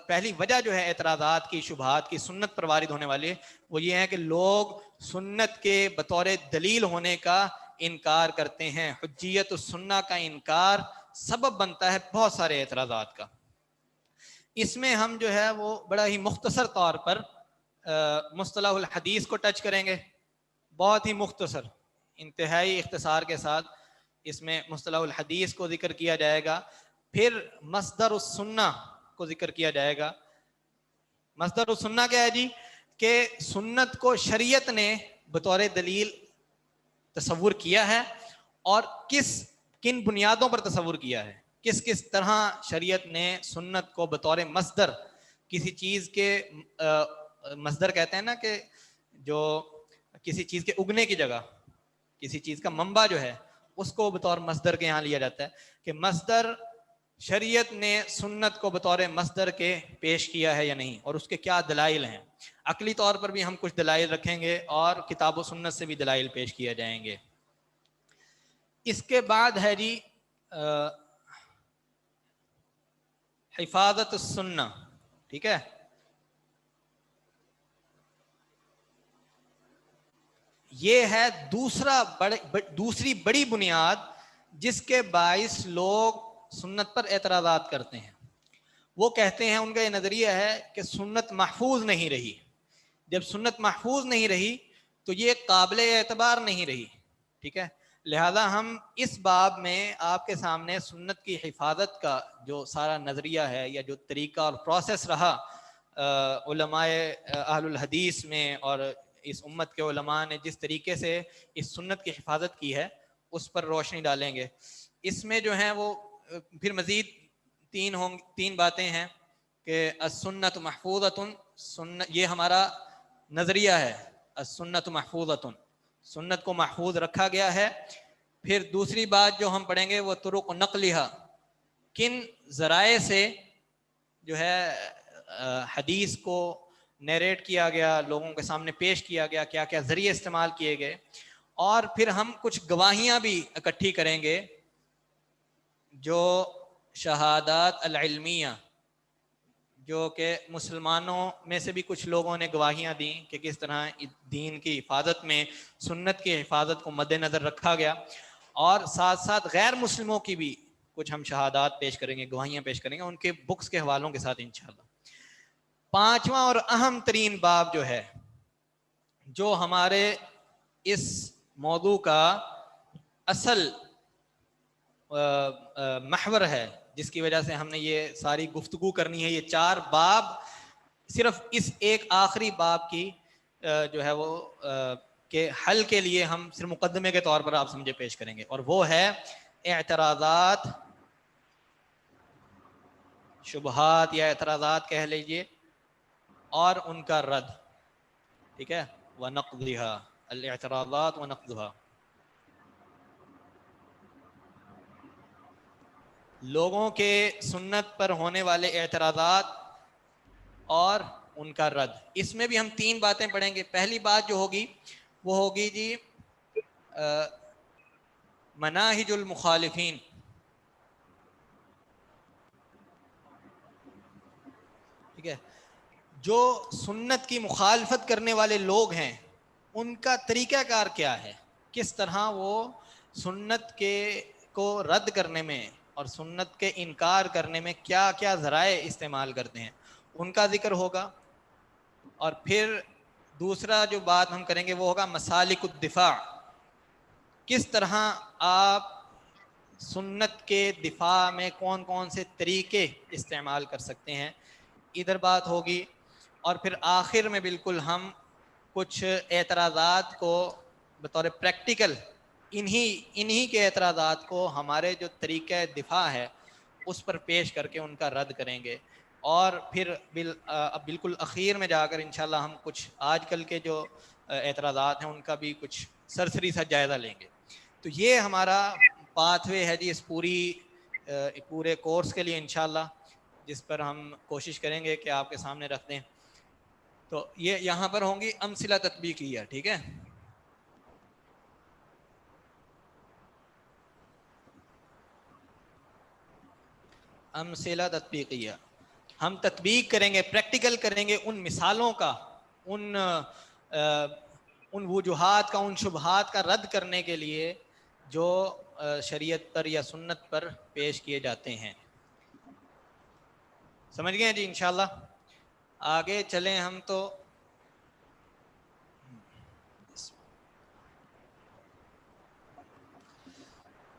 پہلی وجہ جو ہے اعتراضات کی، شبہات کی، سنت پر وارد ہونے والی، وہ یہ ہے کہ لوگ سنت کے بطور دلیل ہونے کا انکار کرتے ہیں. حجیت السنہ کا انکار سبب بنتا ہے بہت سارے اعتراضات کا. اس میں ہم جو ہے وہ بڑا ہی مختصر طور پر مصطلح الحدیث کو ٹچ کریں گے، بہت ہی مختصر، انتہائی اختصار کے ساتھ اس میں مصطلح الحدیث کو ذکر کیا جائے گا. پھر مصدر السنہ کو ذکر کیا جائے گا. مصدر السنہ کیا ہے جی؟ کہ سنت کو شریعت نے بطور دلیل تصور کیا ہے، اور کن بنیادوں پر تصور کیا ہے، کس طرح شریعت نے سنت کو بطور مصدر، کسی چیز کے مصدر کہتے ہیں نا کہ جو کسی چیز کے اگنے کی جگہ، کسی چیز کا منبع جو ہے اس کو بطور مصدر کے یہاں لیا جاتا ہے، کہ مصدر شریعت نے سنت کو بطور مصدر کے پیش کیا ہے یا نہیں، اور اس کے کیا دلائل ہیں. عقلی طور پر بھی ہم کچھ دلائل رکھیں گے اور کتاب و سنت سے بھی دلائل پیش کیا جائیں گے. اس کے بعد ہے جی حفاظت السنہ. ٹھیک ہے، یہ ہے دوسری بڑی بنیاد جس کے باعث لوگ سنت پر اعتراضات کرتے ہیں. وہ کہتے ہیں، ان کا یہ نظریہ ہے کہ سنت محفوظ نہیں رہی. جب سنت محفوظ نہیں رہی تو یہ قابل اعتبار نہیں رہی. ٹھیک ہے، لہذا ہم اس باب میں آپ کے سامنے سنت کی حفاظت کا جو سارا نظریہ ہے، یا جو طریقہ اور پروسیس رہا علماء اہل الحدیث میں اور اس امت کے علماء نے جس طریقے سے اس سنت کی حفاظت کی ہے، اس پر روشنی ڈالیں گے. اس میں جو ہیں وہ پھر مزید تین باتیں ہیں کہ السنت محفوظۃ، یہ ہمارا نظریہ ہے، السنت محفوظۃ، سنت کو محفوظ رکھا گیا ہے. پھر دوسری بات جو ہم پڑھیں گے وہ طرق نقلہ، کن ذرائع سے جو ہے حدیث کو نیریٹ کیا گیا، لوگوں کے سامنے پیش کیا گیا، کیا کیا ذریعے استعمال کیے گئے. اور پھر ہم کچھ گواہیاں بھی اکٹھی کریں گے، جو شہادات العلمیہ، جو کہ مسلمانوں میں سے بھی کچھ لوگوں نے گواہیاں دیں کہ کس طرح دین کی حفاظت میں سنت کی حفاظت کو مد نظر رکھا گیا. اور ساتھ ساتھ غیر مسلموں کی بھی کچھ ہم شہادات پیش کریں گے، گواہیاں پیش کریں گے، ان کے بکس کے حوالوں کے ساتھ انشاءاللہ. پانچواں اور اہم ترین باب جو ہے، جو ہمارے اس موضوع کا اصل محور ہے، جس کی وجہ سے ہم نے یہ ساری گفتگو کرنی ہے، یہ 4 باب صرف اس ایک آخری باب کی جو ہے وہ کے حل کے لیے ہم صرف مقدمے کے طور پر آپ سمجھے پیش کریں گے، اور وہ ہے اعتراضات، شبہات یا اعتراضات کہہ لیجئے، اور ان کا رد. ٹھیک ہے، وَنَقْضِهَا، الاعتراضات وَنَقْضُهَا. لوگوں کے سنت پر ہونے والے اعتراضات اور ان کا رد. اس میں بھی ہم 3 باتیں پڑھیں گے. پہلی بات جو ہوگی وہ ہوگی جی مناہج المخالفین. ٹھیک ہے، جو سنت کی مخالفت کرنے والے لوگ ہیں ان کا طریقہ کار کیا ہے، کس طرح وہ سنت کے کو رد کرنے میں اور سنت کے انکار کرنے میں کیا کیا ذرائع استعمال کرتے ہیں، ان کا ذکر ہوگا. اور پھر دوسرا جو بات ہم کریں گے وہ ہوگا مسالک الدفاع، کس طرح آپ سنت کے دفاع میں کون کون سے طریقے استعمال کر سکتے ہیں، ادھر بات ہوگی. اور پھر آخر میں بالکل ہم کچھ اعتراضات کو بطور پریکٹیکل انہی کے اعتراضات کو ہمارے جو طریقہ دفاع ہے اس پر پیش کر کے ان کا رد کریں گے، اور پھر بالکل اخیر میں جا کر انشاءاللہ ہم کچھ آج کل کے جو اعتراضات ہیں ان کا بھی کچھ سرسری سا جائزہ لیں گے۔ تو یہ ہمارا پاتھ وے ہے جی اس پورے کورس کے لیے انشاءاللہ، جس پر ہم کوشش کریں گے کہ آپ کے سامنے رکھ دیں۔ تو یہ یہاں پر ہوں گی امثلہ تطبیقیہ، ٹھیک ہے؟ امثلہ تطبیقیہ، ہم تطبیق کریں گے، پریکٹیکل کریں گے ان مثالوں کا، ان وجوہات کا، ان شبہات کا رد کرنے کے لیے جو شریعت پر یا سنت پر پیش کیے جاتے ہیں۔ سمجھ گئے جی انشاءاللہ؟ آگے چلیں ہم تو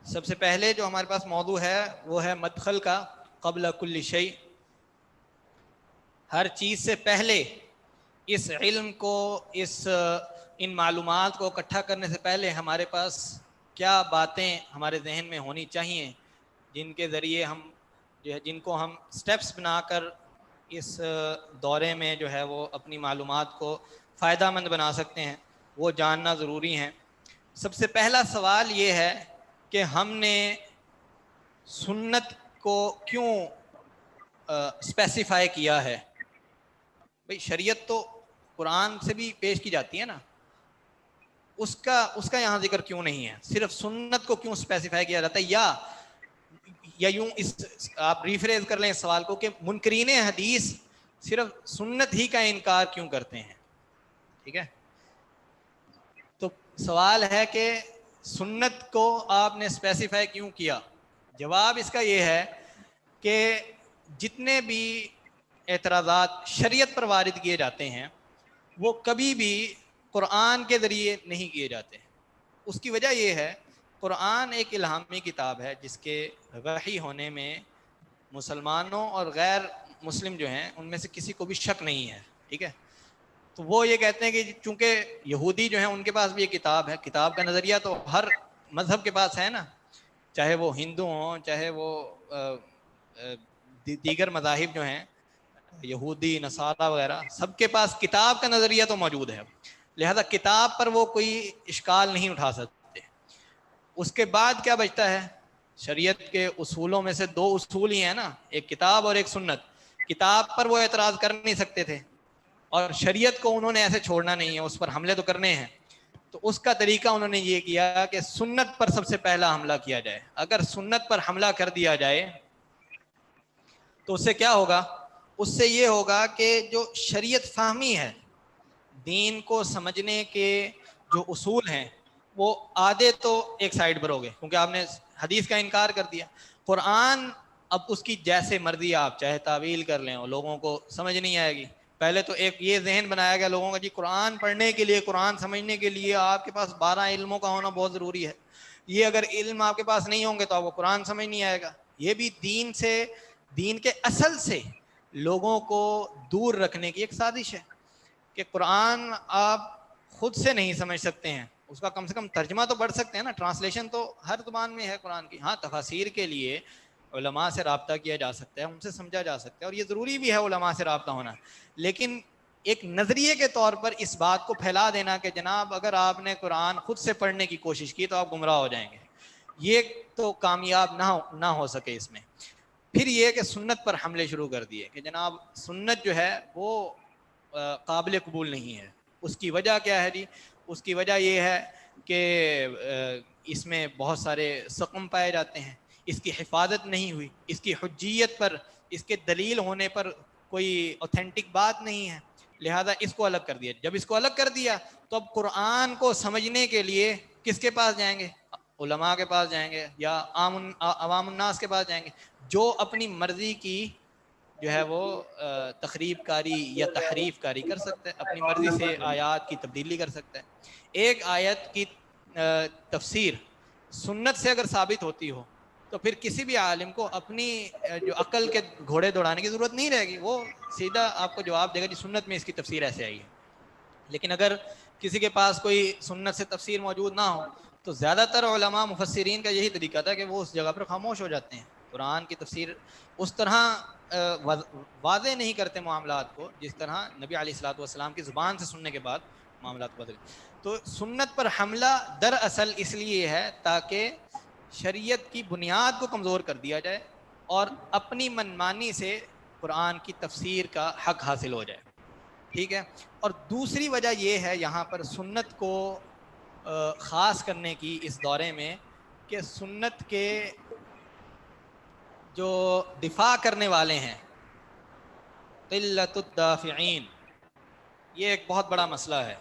سب سے پہلے جو ہمارے پاس موضوع ہے وہ ہے مدخل کا، قبل کل شیء، ہر چیز سے پہلے اس علم کو، ان معلومات کو اکٹھا کرنے سے پہلے ہمارے پاس کیا باتیں ہمارے ذہن میں ہونی چاہیے، جن کے ذریعے ہم جو ہے، جن کو ہم سٹیپس بنا کر اس دورے میں جو ہے وہ اپنی معلومات کو فائدہ مند بنا سکتے ہیں، وہ جاننا ضروری ہیں۔ سب سے پہلا سوال یہ ہے کہ ہم نے سنت کو کیوں اسپیسیفائی کیا ہے؟ بھئی شریعت تو قرآن سے بھی پیش کی جاتی ہے نا، اس کا یہاں ذکر کیوں نہیں ہے؟ صرف سنت کو کیوں اسپیسیفائی کیا جاتا ہے؟ یا یوں آپ ریفریز کر لیں اس سوال کو کہ منکرین حدیث صرف سنت ہی کا انکار کیوں کرتے ہیں؟ ٹھیک ہے، تو سوال ہے کہ سنت کو آپ نے اسپیسیفائی کیوں کیا؟ جواب اس کا یہ ہے کہ جتنے بھی اعتراضات شریعت پر وارد کیے جاتے ہیں وہ کبھی بھی قرآن کے ذریعے نہیں کیے جاتے۔ اس کی وجہ یہ ہے، قرآن ایک الہامی کتاب ہے جس کے وحی ہونے میں مسلمانوں اور غیر مسلم جو ہیں ان میں سے کسی کو بھی شک نہیں ہے، ٹھیک ہے؟ تو وہ یہ کہتے ہیں کہ چونکہ یہودی جو ہیں ان کے پاس بھی یہ کتاب ہے، کتاب کا نظریہ تو ہر مذہب کے پاس ہے نا، چاہے وہ ہندو ہوں، چاہے وہ دیگر مذاہب جو ہیں، یہودی، نصارہ وغیرہ، سب کے پاس کتاب کا نظریہ تو موجود ہے، لہذا کتاب پر وہ کوئی اشکال نہیں اٹھا سکتے۔ اس کے بعد کیا بچتا ہے؟ شریعت کے اصولوں میں سے دو اصول ہی ہیں نا، ایک کتاب اور ایک سنت۔ کتاب پر وہ اعتراض کر نہیں سکتے تھے، اور شریعت کو انہوں نے ایسے چھوڑنا نہیں ہے، اس پر حملے تو کرنے ہیں۔ تو اس کا طریقہ انہوں نے یہ کیا کہ سنت پر سب سے پہلا حملہ کیا جائے۔ اگر سنت پر حملہ کر دیا جائے تو اس سے کیا ہوگا؟ اس سے یہ ہوگا کہ جو شریعت فہمی ہے، دین کو سمجھنے کے جو اصول ہیں، وہ آدھے تو ایک سائڈ پر ہو گئے، کیونکہ آپ نے حدیث کا انکار کر دیا۔ قرآن اب اس کی جیسے مرضی آپ چاہے تعویل کر لیں اور لوگوں کو سمجھ نہیں آئے گی۔ پہلے تو ایک یہ ذہن بنایا گیا لوگوں کا، جی قرآن پڑھنے کے لیے، قرآن سمجھنے کے لیے آپ کے پاس 12 علموں کا ہونا بہت ضروری ہے، یہ اگر علم آپ کے پاس نہیں ہوں گے تو آپ کو قرآن سمجھ نہیں آئے گا۔ یہ بھی دین کے اصل سے لوگوں کو دور رکھنے کی ایک سازش ہے کہ قرآن آپ خود سے نہیں سمجھ سکتے ہیں، اس کا کم سے کم ترجمہ تو پڑھ سکتے ہیں نا، ٹرانسلیشن تو ہر زبان میں ہے قرآن کی۔ ہاں، تفاسیر کے لیے علماء سے رابطہ کیا جا سکتا ہے، ان سے سمجھا جا سکتا ہے، اور یہ ضروری بھی ہے علماء سے رابطہ ہونا، لیکن ایک نظریے کے طور پر اس بات کو پھیلا دینا کہ جناب اگر آپ نے قرآن خود سے پڑھنے کی کوشش کی تو آپ گمراہ ہو جائیں گے، یہ تو کامیاب نہ ہو سکے اس میں۔ پھر یہ کہ سنت پر حملے شروع کر دیے کہ جناب سنت جو ہے وہ قابل قبول نہیں ہے۔ اس کی وجہ کیا ہے جی؟ اس کی وجہ یہ ہے کہ اس میں بہت سارے سقم پائے جاتے ہیں، اس کی حفاظت نہیں ہوئی، اس کی حجیت پر، اس کے دلیل ہونے پر کوئی اوتھینٹک بات نہیں ہے، لہذا اس کو الگ کر دیا۔ جب اس کو الگ کر دیا تو اب قرآن کو سمجھنے کے لیے کس کے پاس جائیں گے؟ علماء کے پاس جائیں گے یا عوام الناس کے پاس جائیں گے، جو اپنی مرضی کی جو ہے وہ تخریب کاری یا تحریف کاری کر سکتا ہے، اپنی مرضی سے آیات کی تبدیلی کر سکتا ہے۔ ایک آیت کی تفسیر سنت سے اگر ثابت ہوتی ہو تو پھر کسی بھی عالم کو اپنی جو عقل کے گھوڑے دوڑانے کی ضرورت نہیں رہے گی، وہ سیدھا آپ کو جواب دے گا جی سنت میں اس کی تفسیر ایسے آئی ہے۔ لیکن اگر کسی کے پاس کوئی سنت سے تفسیر موجود نہ ہو تو زیادہ تر علماء مفسرین کا یہی طریقہ تھا کہ وہ اس جگہ پر خاموش ہو جاتے ہیں، قرآن کی تفسیر اس طرح واضح نہیں کرتے معاملات کو جس طرح نبی علیہ الصلوۃ والسلام کی زبان سے سننے کے بعد معاملات کو بدل. تو سنت پر حملہ دراصل اس لیے ہے تاکہ شریعت کی بنیاد کو کمزور کر دیا جائے اور اپنی منمانی سے قرآن کی تفسیر کا حق حاصل ہو جائے. ٹھیک ہے. اور دوسری وجہ یہ ہے یہاں پر سنت کو خاص کرنے کی اس دورے میں کہ سنت کے جو دفاع کرنے والے ہیں قلت الدافعین، یہ ایک بہت بڑا مسئلہ ہے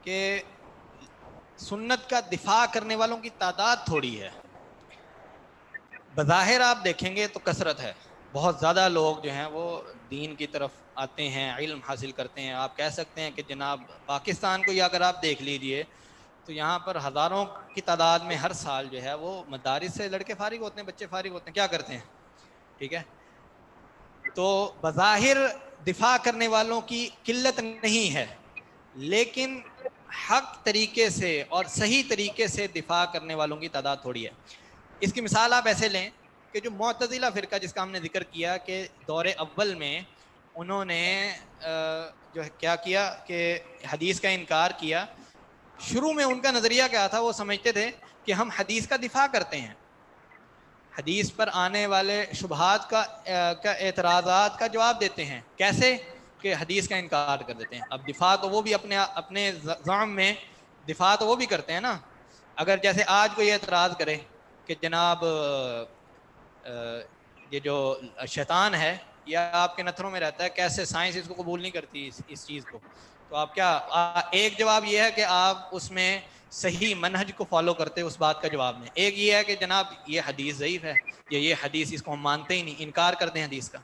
کہ سنت کا دفاع کرنے والوں کی تعداد تھوڑی ہے. بظاہر آپ دیکھیں گے تو کثرت ہے، بہت زیادہ لوگ جو ہیں وہ دین کی طرف آتے ہیں، علم حاصل کرتے ہیں. آپ کہہ سکتے ہیں کہ جناب پاکستان کو یا اگر آپ دیکھ لیجئے تو یہاں پر ہزاروں کی تعداد میں ہر سال جو ہے وہ مدارس سے لڑکے فارغ ہوتے ہیں، بچے فارغ ہوتے ہیں. کیا کرتے ہیں؟ ٹھیک ہے. تو بظاہر دفاع کرنے والوں کی قلت نہیں ہے، لیکن حق طریقے سے اور صحیح طریقے سے دفاع کرنے والوں کی تعداد تھوڑی ہے. اس کی مثال آپ ایسے لیں کہ جو معتزلہ فرقہ جس کا ہم نے ذکر کیا کہ دور اول میں انہوں نے جو ہے کیا کیا کہ حدیث کا انکار کیا. شروع میں ان کا نظریہ کیا تھا؟ وہ سمجھتے تھے کہ ہم حدیث کا دفاع کرتے ہیں، حدیث پر آنے والے شبہات کا اعتراضات کا جواب دیتے ہیں. کیسے؟ کہ حدیث کا انکار کر دیتے ہیں. اب دفاع تو وہ بھی اپنے زعم میں دفاع تو وہ بھی کرتے ہیں نا. اگر جیسے آج کوئی اعتراض کرے کہ جناب یہ جو شیطان ہے یا آپ کے نتھروں میں رہتا ہے، کیسے سائنس اس کو قبول نہیں کرتی اس چیز کو، تو آپ کیا ایک جواب یہ ہے کہ آپ اس میں صحیح منہج کو فالو کرتے اس بات کا جواب میں. ایک یہ ہے کہ جناب یہ حدیث ضعیف ہے یا یہ حدیث اس کو ہم مانتے ہی نہیں، انکار کرتے ہیں حدیث کا.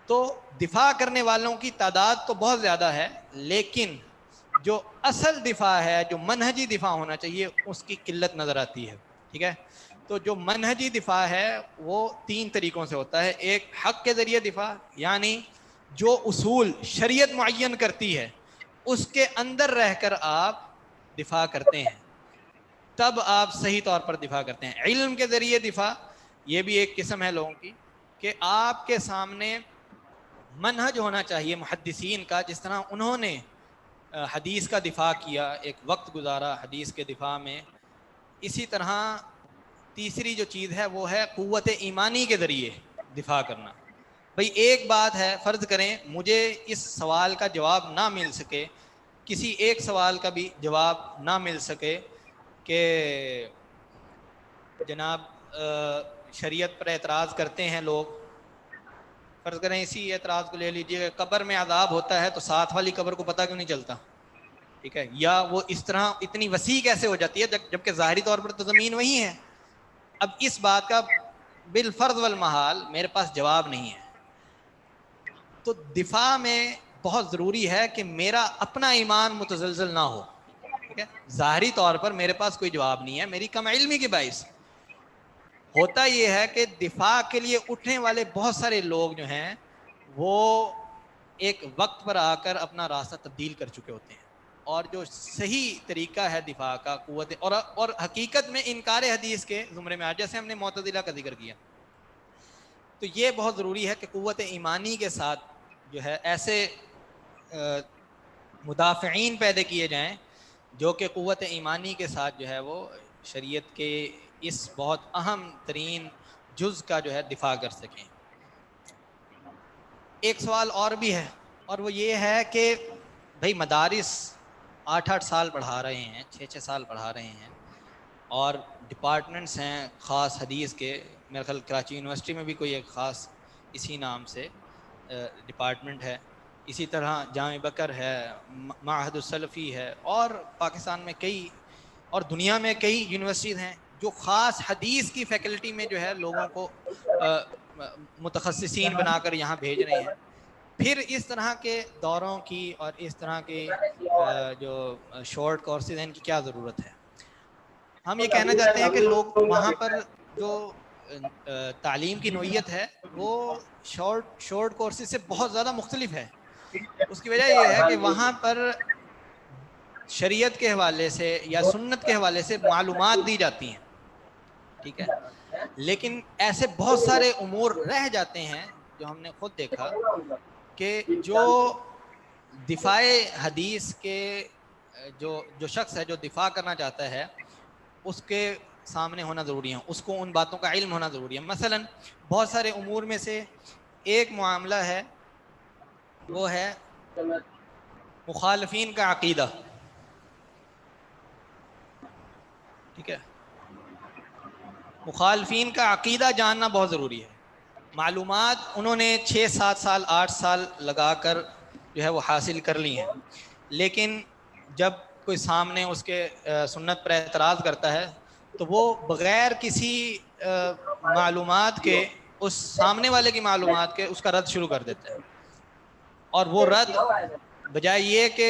تو دفاع کرنے والوں کی تعداد تو بہت زیادہ ہے، لیکن جو اصل دفاع ہے، جو منہجی دفاع ہونا چاہیے، اس کی قلت نظر آتی ہے. ٹھیک ہے. تو جو منہجی دفاع ہے وہ 3 طریقوں سے ہوتا ہے. ایک حق کے ذریعے دفاع، یعنی جو اصول شریعت معین کرتی ہے اس کے اندر رہ کر آپ دفاع کرتے ہیں، تب آپ صحیح طور پر دفاع کرتے ہیں. علم کے ذریعے دفاع، یہ بھی ایک قسم ہے لوگوں کی کہ آپ کے سامنے منہج ہونا چاہیے محدثین کا، جس طرح انہوں نے حدیث کا دفاع کیا، ایک وقت گزارا حدیث کے دفاع میں. اسی طرح تیسری جو چیز ہے وہ ہے قوت ایمانی کے ذریعے دفاع کرنا. بھئی ایک بات ہے، فرض کریں مجھے اس سوال کا جواب نہ مل سکے، کسی ایک سوال کا بھی جواب نہ مل سکے کہ جناب شریعت پر اعتراض کرتے ہیں لوگ. فرض کریں اسی اعتراض کو لے لیجئے، قبر میں عذاب ہوتا ہے تو ساتھ والی قبر کو پتہ کیوں نہیں چلتا؟ ٹھیک ہے. یا وہ اس طرح اتنی وسیع کیسے ہو جاتی ہے جبکہ ظاہری طور پر تو زمین وہی ہے. اب اس بات کا بالفرض والمحال میرے پاس جواب نہیں ہے. تو دفاع میں بہت ضروری ہے کہ میرا اپنا ایمان متزلزل نہ ہو. ٹھیک ہے. ظاہری طور پر میرے پاس کوئی جواب نہیں ہے، میری کم علمی کے باعث. ہوتا یہ ہے کہ دفاع کے لیے اٹھنے والے بہت سارے لوگ جو ہیں وہ ایک وقت پر آ کر اپنا راستہ تبدیل کر چکے ہوتے ہیں، اور جو صحیح طریقہ ہے دفاع کا قوت اور حقیقت میں انکار حدیث کے زمرے میں آ، جیسے ہم نے معتزلہ کا ذکر کیا. تو یہ بہت ضروری ہے کہ قوت ایمانی کے ساتھ جو ہے ایسے مدافعین پیدا کیے جائیں جو کہ قوت ایمانی کے ساتھ جو ہے وہ شریعت کے اس بہت اہم ترین جز کا جو ہے دفاع کر سکیں. ایک سوال اور بھی ہے، اور وہ یہ ہے کہ بھئی مدارس 8-8 سال پڑھا رہے ہیں، 6-6 سال پڑھا رہے ہیں، اور ڈپارٹمنٹس ہیں خاص حدیث کے. میرے خیال کراچی یونیورسٹی میں بھی کوئی ایک خاص اسی نام سے ڈپارٹمنٹ ہے. اسی طرح جامع بکر ہے، معہد السلفی ہے، اور پاکستان میں کئی اور دنیا میں کئی یونیورسٹیز ہیں جو خاص حدیث کی فیکلٹی میں جو ہے لوگوں کو متخصصین بنا کر یہاں بھیج رہے ہیں. پھر اس طرح کے دوروں کی اور اس طرح کے جو شارٹ کورسز ہیں ان کی کیا ضرورت ہے؟ ہم یہ کہنا چاہتے ہیں کہ لوگ وہاں پر جو تعلیم کی نوعیت ہے وہ شارٹ کورسز سے بہت زیادہ مختلف ہے. اس کی وجہ یہ ہے کہ وہاں پر شریعت کے حوالے سے یا سنت کے حوالے سے معلومات دی جاتی ہیں، ٹھیک ہے، لیکن ایسے بہت سارے امور رہ جاتے ہیں جو ہم نے خود دیکھا کہ جو دفاع حدیث کے جو شخص ہے جو دفاع کرنا چاہتا ہے اس کے سامنے ہونا ضروری ہے، اس کو ان باتوں کا علم ہونا ضروری ہے۔ مثلا بہت سارے امور میں سے ایک معاملہ ہے، وہ ہے مخالفین کا عقیدہ، ٹھیک ہے، مخالفین کا عقیدہ جاننا بہت ضروری ہے۔ معلومات انہوں نے 6 7 سال 8 سال لگا کر جو ہے وہ حاصل کر لی ہیں، لیکن جب کوئی سامنے اس کے سنت پر اعتراض کرتا ہے تو وہ بغیر کسی معلومات کے، اس سامنے والے کی معلومات کے، اس کا رد شروع کر دیتا ہے، اور وہ رد بجائے یہ کہ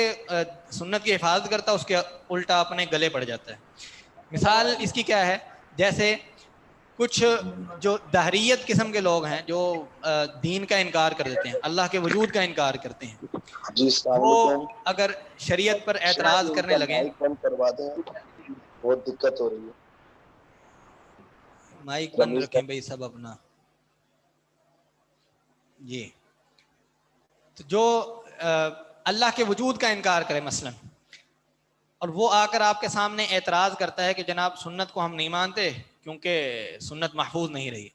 سنت کی حفاظت کرتا ہے، اس کے الٹا اپنے گلے پڑ جاتا ہے۔ مثال اس کی کیا ہے، جیسے کچھ جو دہریت قسم کے لوگ ہیں جو دین کا انکار کر دیتے ہیں، اللہ کے وجود کا انکار کرتے ہیں، جی السلام وہ علیکم، اگر شریعت پر اعتراض ان کرنے کا لگیں، مائک بند کروا دیں، بہت دقت ہو رہی ہے۔ مائک بند رمیز رکھیں بھائی سب اپنا، جی، تو جو اللہ کے وجود کا انکار کرے مثلا، اور وہ آ کر آپ کے سامنے اعتراض کرتا ہے کہ جناب سنت کو ہم نہیں مانتے کیونکہ سنت محفوظ نہیں رہی،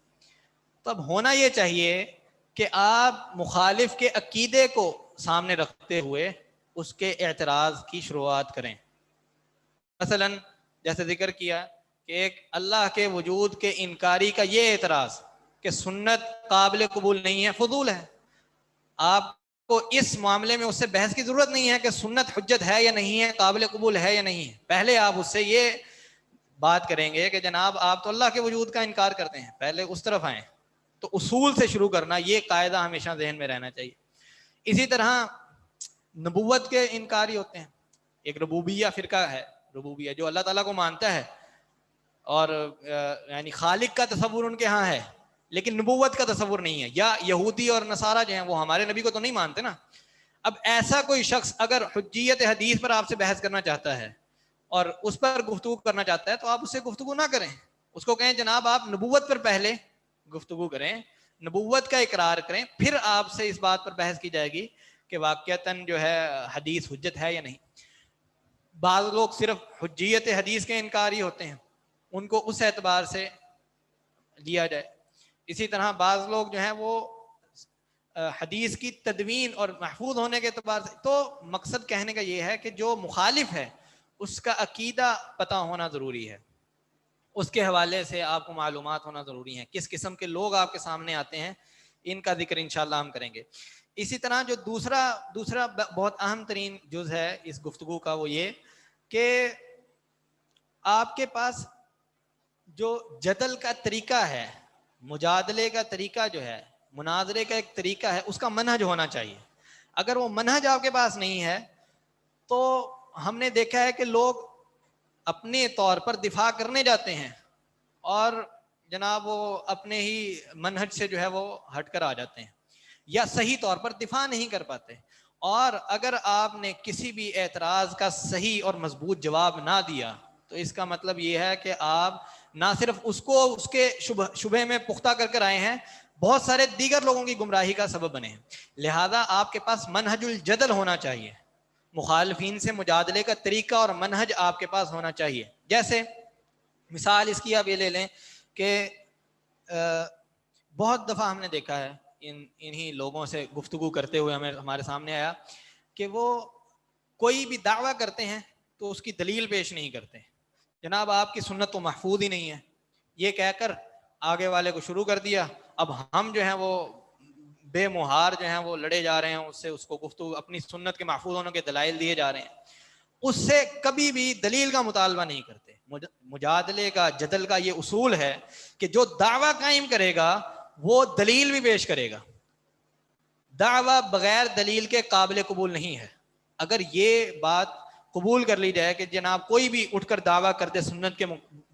تو اب ہونا یہ چاہیے کہ آپ مخالف کے عقیدے کو سامنے رکھتے ہوئے اس کے اعتراض کی شروعات کریں۔ مثلا جیسے ذکر کیا کہ ایک اللہ کے وجود کے انکاری کا یہ اعتراض کہ سنت قابل قبول نہیں ہے، فضول ہے، آپ کو اس معاملے میں اس سے بحث کی ضرورت نہیں ہے کہ سنت حجت ہے یا نہیں ہے، قابل قبول ہے یا نہیں ہے۔ پہلے آپ اس سے یہ بات کریں گے کہ جناب آپ تو اللہ کے وجود کا انکار کرتے ہیں، پہلے اس طرف آئیں۔ تو اصول سے شروع کرنا، یہ قاعدہ ہمیشہ ذہن میں رہنا چاہیے۔ اسی طرح نبوت کے انکاری ہوتے ہیں، ایک ربوبیہ فرقہ ہے، ربوبیہ جو اللہ تعالیٰ کو مانتا ہے اور یعنی خالق کا تصور ان کے ہاں ہے لیکن نبوت کا تصور نہیں ہے، یا یہودی اور نصارہ جو ہیں وہ ہمارے نبی کو تو نہیں مانتے نا۔ اب ایسا کوئی شخص اگر حجیت حدیث پر آپ سے بحث کرنا چاہتا ہے اور اس پر گفتگو کرنا چاہتا ہے تو آپ اس سے گفتگو نہ کریں، اس کو کہیں جناب آپ نبوت پر پہلے گفتگو کریں، نبوت کا اقرار کریں، پھر آپ سے اس بات پر بحث کی جائے گی کہ واقعتاً جو ہے حدیث حجت ہے یا نہیں۔ بعض لوگ صرف حجیت حدیث کے انکاری ہوتے ہیں، ان کو اس اعتبار سے لیا جائے۔ اسی طرح بعض لوگ جو ہیں وہ حدیث کی تدوین اور محفوظ ہونے کے اعتبار سے، تو مقصد کہنے کا یہ ہے کہ جو مخالف ہے اس کا عقیدہ پتہ ہونا ضروری ہے، اس کے حوالے سے آپ کو معلومات ہونا ضروری ہیں، کس قسم کے لوگ آپ کے سامنے آتے ہیں، ان کا ذکر انشاءاللہ ہم کریں گے۔ اسی طرح جو دوسرا بہت اہم ترین جز ہے اس گفتگو کا، وہ یہ کہ آپ کے پاس جو جدل کا طریقہ ہے، مجادلے کا طریقہ جو ہے، مناظرے کا ایک طریقہ ہے، اس کا منہج ہونا چاہیے۔ اگر وہ منہج آپ کے پاس نہیں ہے تو ہم نے دیکھا ہے کہ لوگ اپنے طور پر دفاع کرنے جاتے ہیں اور جناب وہ اپنے ہی منہج سے جو ہے وہ ہٹ کر آ جاتے ہیں، یا صحیح طور پر دفاع نہیں کر پاتے۔ اور اگر آپ نے کسی بھی اعتراض کا صحیح اور مضبوط جواب نہ دیا تو اس کا مطلب یہ ہے کہ آپ نہ صرف اس کو اس کے شبہ میں پختہ کر کر آئے ہیں، بہت سارے دیگر لوگوں کی گمراہی کا سبب بنے ہیں۔ لہذا آپ کے پاس منہج الجدل ہونا چاہیے، مخالفین سے مجادلے کا طریقہ اور منہج آپ کے پاس ہونا چاہیے۔ جیسے مثال اس کی آپ یہ لے لیں کہ بہت دفعہ ہم نے دیکھا ہے انہی لوگوں سے گفتگو کرتے ہوئے ہمارے سامنے آیا کہ وہ کوئی بھی دعویٰ کرتے ہیں تو اس کی دلیل پیش نہیں کرتے، جناب آپ کی سنت تو محفوظ ہی نہیں ہے، یہ کہہ کر آگے والے کو شروع کر دیا۔ اب ہم جو ہیں وہ بے مہار جو ہیں وہ لڑے جا رہے ہیں، اس کو گفتگو اپنی سنت کے محفوظ ہونے کے دلائل دیے جا رہے ہیں، اس سے کبھی بھی دلیل کا مطالبہ نہیں کرتے۔ مجادلے کا، جدل کا یہ اصول ہے کہ جو دعویٰ قائم کرے گا وہ دلیل بھی پیش کرے گا، دعویٰ بغیر دلیل کے قابل قبول نہیں ہے۔ اگر یہ بات قبول کر لی جائے کہ جناب کوئی بھی اٹھ کر دعویٰ کرتے سنت کے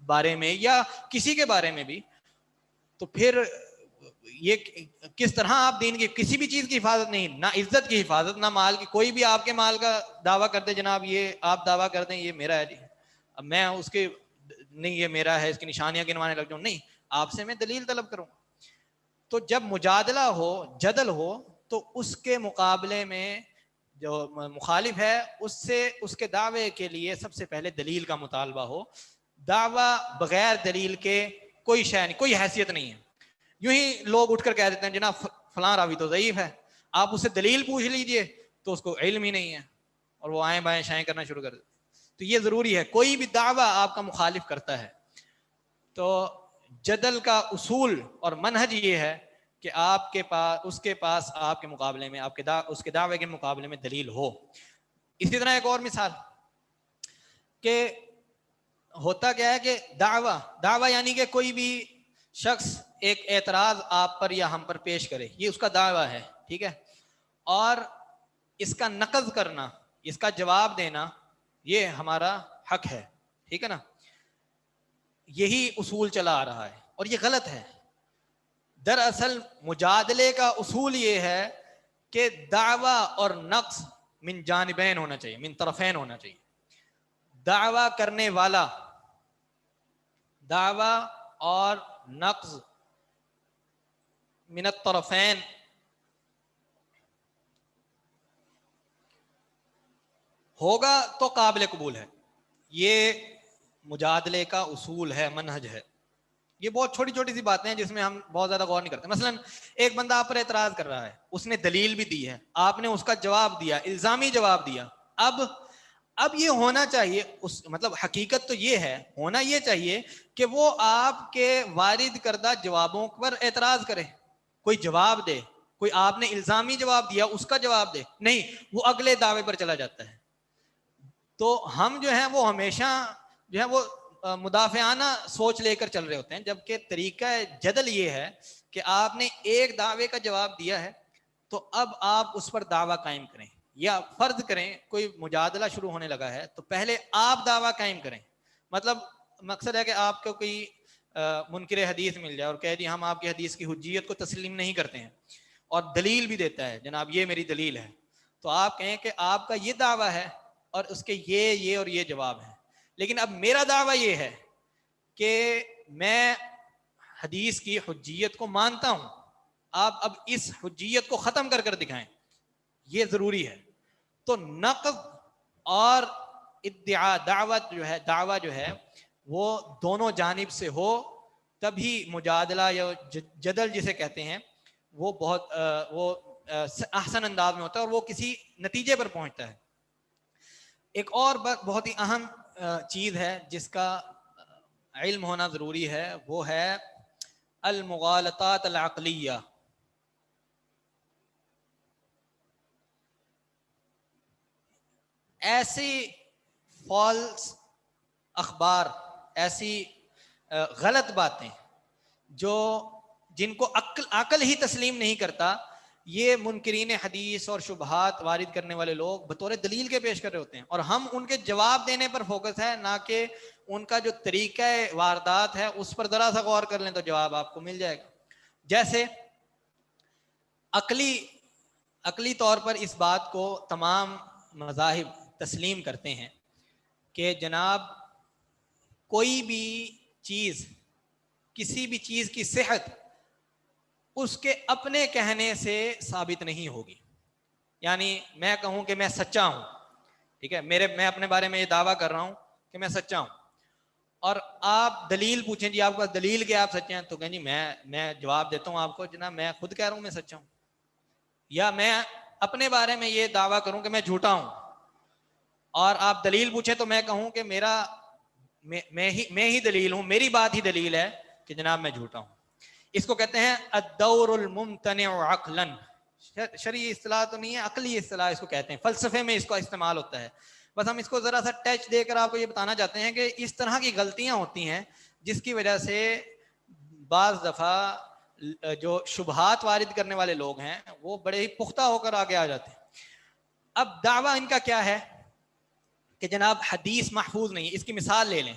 بارے میں یا کسی کے بارے میں بھی، تو پھر یہ کس طرح آپ دین کی کسی بھی چیز کی حفاظت نہیں، نہ عزت کی حفاظت، نہ مال کی. کوئی بھی آپ کے مال کا دعویٰ کر دے جناب یہ آپ دعویٰ کر دیں یہ میرا ہے جی، اب میں اس کے نہیں یہ میرا ہے اس کی نشانیاں گنوانے لگ جاؤں، نہیں، آپ سے میں دلیل طلب کروں. تو جب مجادلہ ہو، جدل ہو، تو اس کے مقابلے میں جو مخالف ہے اس سے اس کے دعوے کے لیے سب سے پہلے دلیل کا مطالبہ ہو. دعویٰ بغیر دلیل کے کوئی شے نہیں، کوئی حیثیت نہیں ہے. یوں ہی لوگ اٹھ کر کہہ دیتے ہیں جناب فلاں راوی تو ضعیف ہے، آپ اس سے دلیل پوچھ لیجئے تو اس کو علم ہی نہیں ہے اور وہ آئیں بائیں شائیں کرنا شروع کر دیتے. تو یہ ضروری ہے کوئی بھی دعویٰ آپ کا مخالف کرتا ہے تو جدل کا اصول اور منہج یہ ہے کہ آپ کے پاس اس کے پاس آپ کے مقابلے میں آپ کے اس کے دعوے کے مقابلے میں دلیل ہو. اسی طرح ایک اور مثال کہ ہوتا کیا ہے کہ دعویٰ یعنی کہ کوئی بھی شخص ایک اعتراض آپ پر یا ہم پر پیش کرے، یہ اس کا دعویٰ ہے، ٹھیک ہے، اور اس کا نقض کرنا، اس کا جواب دینا یہ ہمارا حق ہے، ٹھیک ہے نا. یہی اصول چلا آ رہا ہے اور یہ غلط ہے. دراصل مجادلے کا اصول یہ ہے کہ دعویٰ اور نقص من جانبین ہونا چاہیے، من طرفین ہونا چاہیے. دعویٰ کرنے والا دعویٰ اور نقض من الطرفین ہوگا تو قابل قبول ہے. یہ مجادلے کا اصول ہے، منہج ہے. یہ بہت چھوٹی چھوٹی سی باتیں ہیں جس میں ہم بہت زیادہ غور نہیں کرتے. مثلا ایک بندہ آپ پر اعتراض کر رہا ہے، اس نے دلیل بھی دی ہے، آپ نے اس کا جواب دیا، الزامی جواب دیا. اب یہ ہونا چاہیے اس مطلب حقیقت تو یہ ہے، ہونا یہ چاہیے کہ وہ آپ کے وارد کردہ جوابوں پر اعتراض کرے، کوئی جواب دے. کوئی آپ نے الزامی جواب دیا اس کا جواب دے، نہیں وہ اگلے دعوے پر چلا جاتا ہے. تو ہم جو ہیں وہ ہمیشہ جو ہے وہ مدافعانہ سوچ لے کر چل رہے ہوتے ہیں، جبکہ طریقہ جدل یہ ہے کہ آپ نے ایک دعوے کا جواب دیا ہے تو اب آپ اس پر دعویٰ قائم کریں، یا فرض کریں کوئی مجادلہ شروع ہونے لگا ہے تو پہلے آپ دعویٰ قائم کریں. مطلب مقصد ہے کہ آپ کو کوئی منکر حدیث مل جائے اور کہہ دی ہم آپ کی حدیث کی حجیت کو تسلیم نہیں کرتے ہیں، اور دلیل بھی دیتا ہے جناب یہ میری دلیل ہے، تو آپ کہیں کہ آپ کا یہ دعویٰ ہے اور اس کے یہ اور یہ جواب ہے، لیکن اب میرا دعویٰ یہ ہے کہ میں حدیث کی حجیت کو مانتا ہوں، آپ اب اس حجیت کو ختم کر کر دکھائیں، یہ ضروری ہے. تو نقض اور ادعا دعویٰ جو ہے وہ دونوں جانب سے ہو تبھی مجادلہ یا جدل جسے کہتے ہیں وہ بہت وہ احسن انداز میں ہوتا ہے اور وہ کسی نتیجے پر پہنچتا ہے. ایک اور بہت ہی اہم چیز ہے جس کا علم ہونا ضروری ہے، وہ ہے المغالطات العقلیہ. ایسی فالس اخبار، ایسی غلط باتیں جن کو عقل ہی تسلیم نہیں کرتا، یہ منکرین حدیث اور شبہات وارد کرنے والے لوگ بطور دلیل کے پیش کر رہے ہوتے ہیں، اور ہم ان کے جواب دینے پر فوکس ہے، نہ کہ ان کا جو طریقہ واردات ہے اس پر ذرا سا غور کر لیں تو جواب آپ کو مل جائے گا. جیسے عقلی طور پر اس بات کو تمام مذاہب تسلیم کرتے ہیں کہ جناب کوئی بھی چیز، کسی بھی چیز کی صحت اس کے اپنے کہنے سے ثابت نہیں ہوگی. یعنی میں کہوں کہ میں سچا ہوں، ٹھیک ہے، میں اپنے بارے میں یہ دعویٰ کر رہا ہوں کہ میں سچا ہوں، اور آپ دلیل پوچھیں جی آپ کا دلیل کیا آپ سچے ہیں، تو کہیں جی میں جواب دیتا ہوں آپ کو جناب میں خود کہہ رہا ہوں میں سچا ہوں. یا میں اپنے بارے میں یہ دعویٰ کروں کہ میں جھوٹا ہوں اور آپ دلیل پوچھیں تو میں کہوں کہ میں ہی دلیل ہوں، میری بات ہی دلیل ہے کہ جناب میں جھوٹا ہوں. اس کو کہتے ہیں الدور الممتنع عقلا. شرعی اصطلاح تو نہیں ہے، عقلی اصطلاح اس کو کہتے ہیں، فلسفے میں اس کا استعمال ہوتا ہے. بس ہم اس کو ذرا سا ٹچ دے کر آپ کو یہ بتانا چاہتے ہیں کہ اس طرح کی غلطیاں ہوتی ہیں جس کی وجہ سے بعض دفعہ جو شبہات وارد کرنے والے لوگ ہیں وہ بڑے ہی پختہ ہو کر آگے آ جاتے ہیں. اب دعویٰ ان کا کیا ہے کہ جناب حدیث محفوظ نہیں. اس کی مثال لے لیں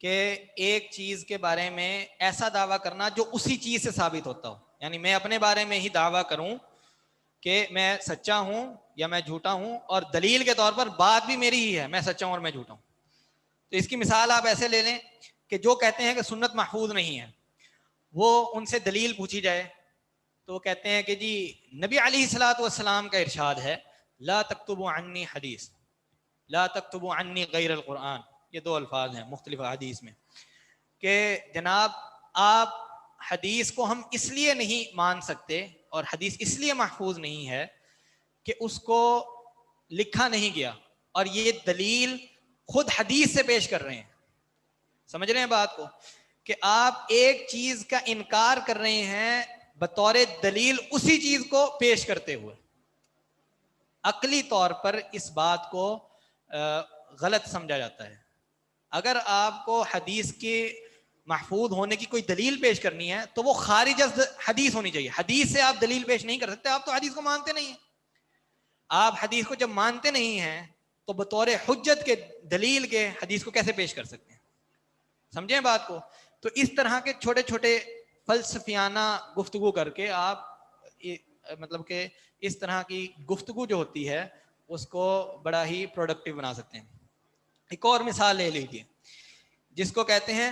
کہ ایک چیز کے بارے میں ایسا دعویٰ کرنا جو اسی چیز سے ثابت ہوتا ہو. یعنی میں اپنے بارے میں ہی دعویٰ کروں کہ میں سچا ہوں یا میں جھوٹا ہوں، اور دلیل کے طور پر بات بھی میری ہی ہے، میں سچا ہوں اور میں جھوٹا ہوں. تو اس کی مثال آپ ایسے لے لیں کہ جو کہتے ہیں کہ سنت محفوظ نہیں ہے، وہ ان سے دلیل پوچھی جائے تو وہ کہتے ہیں کہ جی نبی علیہ الصلوۃ والسلام کا ارشاد ہے لا تکتبوا عنی حدیث، لا تکتبوا عنی غیر القرآن. یہ دو الفاظ ہیں مختلف حدیث میں کہ جناب آپ حدیث کو ہم اس لیے نہیں مان سکتے اور حدیث اس لیے محفوظ نہیں ہے کہ اس کو لکھا نہیں گیا، اور یہ دلیل خود حدیث سے پیش کر رہے ہیں. سمجھ رہے ہیں بات کو کہ آپ ایک چیز کا انکار کر رہے ہیں بطور دلیل اسی چیز کو پیش کرتے ہوئے. عقلی طور پر اس بات کو غلط سمجھا جاتا ہے. اگر آپ کو حدیث کے محفوظ ہونے کی کوئی دلیل پیش کرنی ہے تو وہ خارج از حدیث ہونی چاہیے. حدیث سے آپ دلیل پیش نہیں کر سکتے، آپ تو حدیث کو مانتے نہیں ہیں. آپ حدیث کو جب مانتے نہیں ہیں تو بطور حجت کے دلیل کے حدیث کو کیسے پیش کر سکتے ہیں؟ سمجھیں بات کو. تو اس طرح کے چھوٹے چھوٹے فلسفیانہ گفتگو کر کے آپ مطلب کہ اس طرح کی گفتگو جو ہوتی ہے اس کو بڑا ہی پروڈکٹیو بنا سکتے ہیں. ایک اور مثال لے لیجیے جس کو کہتے ہیں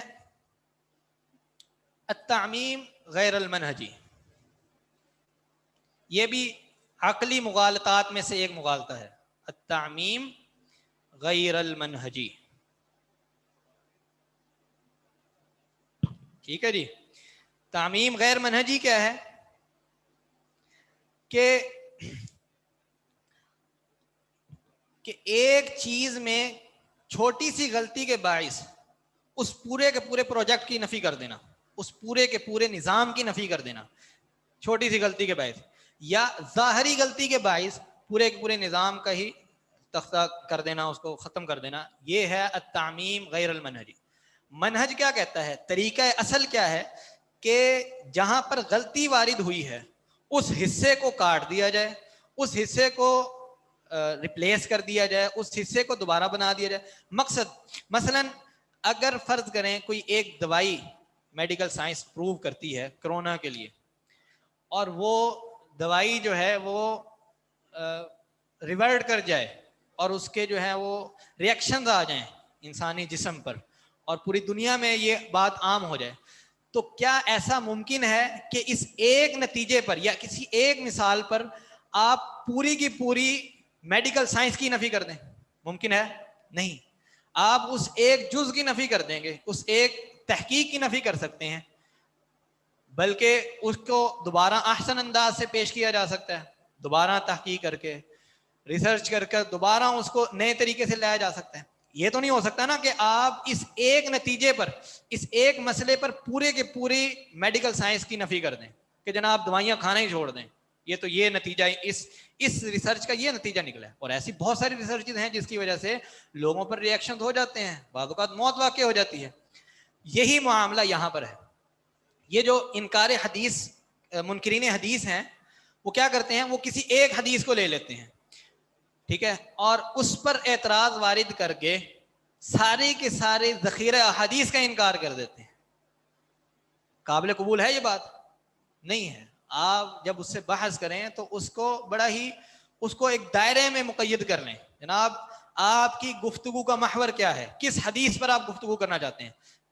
التعمیم غیر المنہجی. یہ بھی عقلی مغالطات میں سے ایک مغالطہ ہے، التعمیم غیر المنہجی. ٹھیک ہے جی. تعمیم غیر منہجی کیا ہے کہ ایک چیز میں چھوٹی سی غلطی کے باعث اس پورے کے پورے پروجیکٹ کی نفی کر دینا، اس پورے کے پورے نظام کی نفی کر دینا چھوٹی سی غلطی کے باعث، یا ظاہری غلطی کے باعث پورے کے پورے نظام کا ہی تختہ کر دینا، اس کو ختم کر دینا. یہ ہے التعمیم غیر المنہجی. منہج کیا کہتا ہے؟ طریقہ اصل کیا ہے کہ جہاں پر غلطی وارد ہوئی ہے اس حصے کو کاٹ دیا جائے، اس حصے کو ریپلیس کر دیا جائے، اس حصے کو دوبارہ بنا دیا جائے. مقصد مثلا اگر فرض کریں کوئی ایک دوائی میڈیکل سائنس پروو کرتی ہے کرونا کے لیے، اور وہ دوائی جو ہے وہ ریورٹ کر جائے اور اس کے جو ہے وہ ریئیکشنز آ جائیں انسانی جسم پر اور پوری دنیا میں یہ بات عام ہو جائے، تو کیا ایسا ممکن ہے کہ اس ایک نتیجے پر یا کسی ایک مثال پر آپ پوری کی پوری میڈیکل سائنس کی نفی کر دیں؟ ممکن ہے؟ نہیں. آپ اس ایک جز کی نفی کر دیں گے، اس ایک تحقیق کی نفی کر سکتے ہیں، بلکہ اس کو دوبارہ احسن انداز سے پیش کیا جا سکتا ہے، دوبارہ تحقیق کر کے ریسرچ کر کے دوبارہ اس کو نئے طریقے سے لایا جا سکتا ہے. یہ تو نہیں ہو سکتا نا کہ آپ اس ایک نتیجے پر، اس ایک مسئلے پر پورے کے پوری میڈیکل سائنس کی نفی کر دیں کہ جناب دوائیاں کھانا ہی چھوڑ دیں. یہ تو یہ نتیجہ اس ریسرچ کا یہ نتیجہ نکلا ہے. اور ایسی بہت ساری ریسرچز ہیں جس کی وجہ سے لوگوں پر ریئیکشن ہو جاتے ہیں، بعض اوقات موت واقع ہو جاتی ہے. یہی معاملہ یہاں پر ہے. یہ جو انکار حدیث منکرین حدیث ہیں وہ کیا کرتے ہیں؟ وہ کسی ایک حدیث کو لے لیتے ہیں، ٹھیک ہے، اور اس پر اعتراض وارد کر کے سارے کے سارے ذخیرہ احادیث کا انکار کر دیتے ہیں. قابل قبول ہے یہ بات؟ نہیں ہے. آپ جب اس سے بحث کریں تو اس کو بڑا ہی اس کو ایک دائرے میں مقید کر لیں. جناب آپ کی گفتگو کا محور کیا ہے؟ کس حدیث پر آپ گفتگو کرنا چاہتے ہیں؟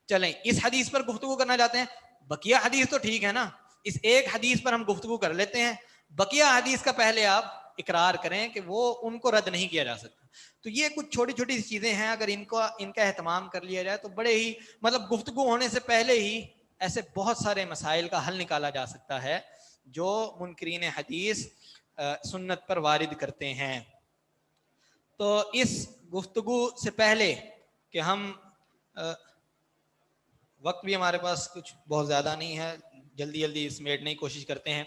چلیں اس حدیث پر گفتگو کرنا چاہتے ہیں، بقیہ حدیث تو ٹھیک ہے نا، اس ایک حدیث پر ہم گفتگو کر لیتے ہیں، بقیہ حدیث کا پہلے آپ اقرار کریں کہ وہ ان کو رد نہیں کیا جا سکتا. تو یہ کچھ چھوٹی چھوٹی چیزیں ہیں، اگر ان کا اہتمام کر لیا جائے تو بڑے ہی مطلب گفتگو ہونے سے پہلے ہی ایسے بہت سارے مسائل کا حل نکالا جا سکتا ہے جو منکرین حدیث سنت پر وارد کرتے ہیں. تو اس گفتگو سے پہلے کہ ہم وقت بھی ہمارے پاس کچھ بہت زیادہ نہیں ہے، جلدی جلدی سمیٹنے کی کوشش کرتے ہیں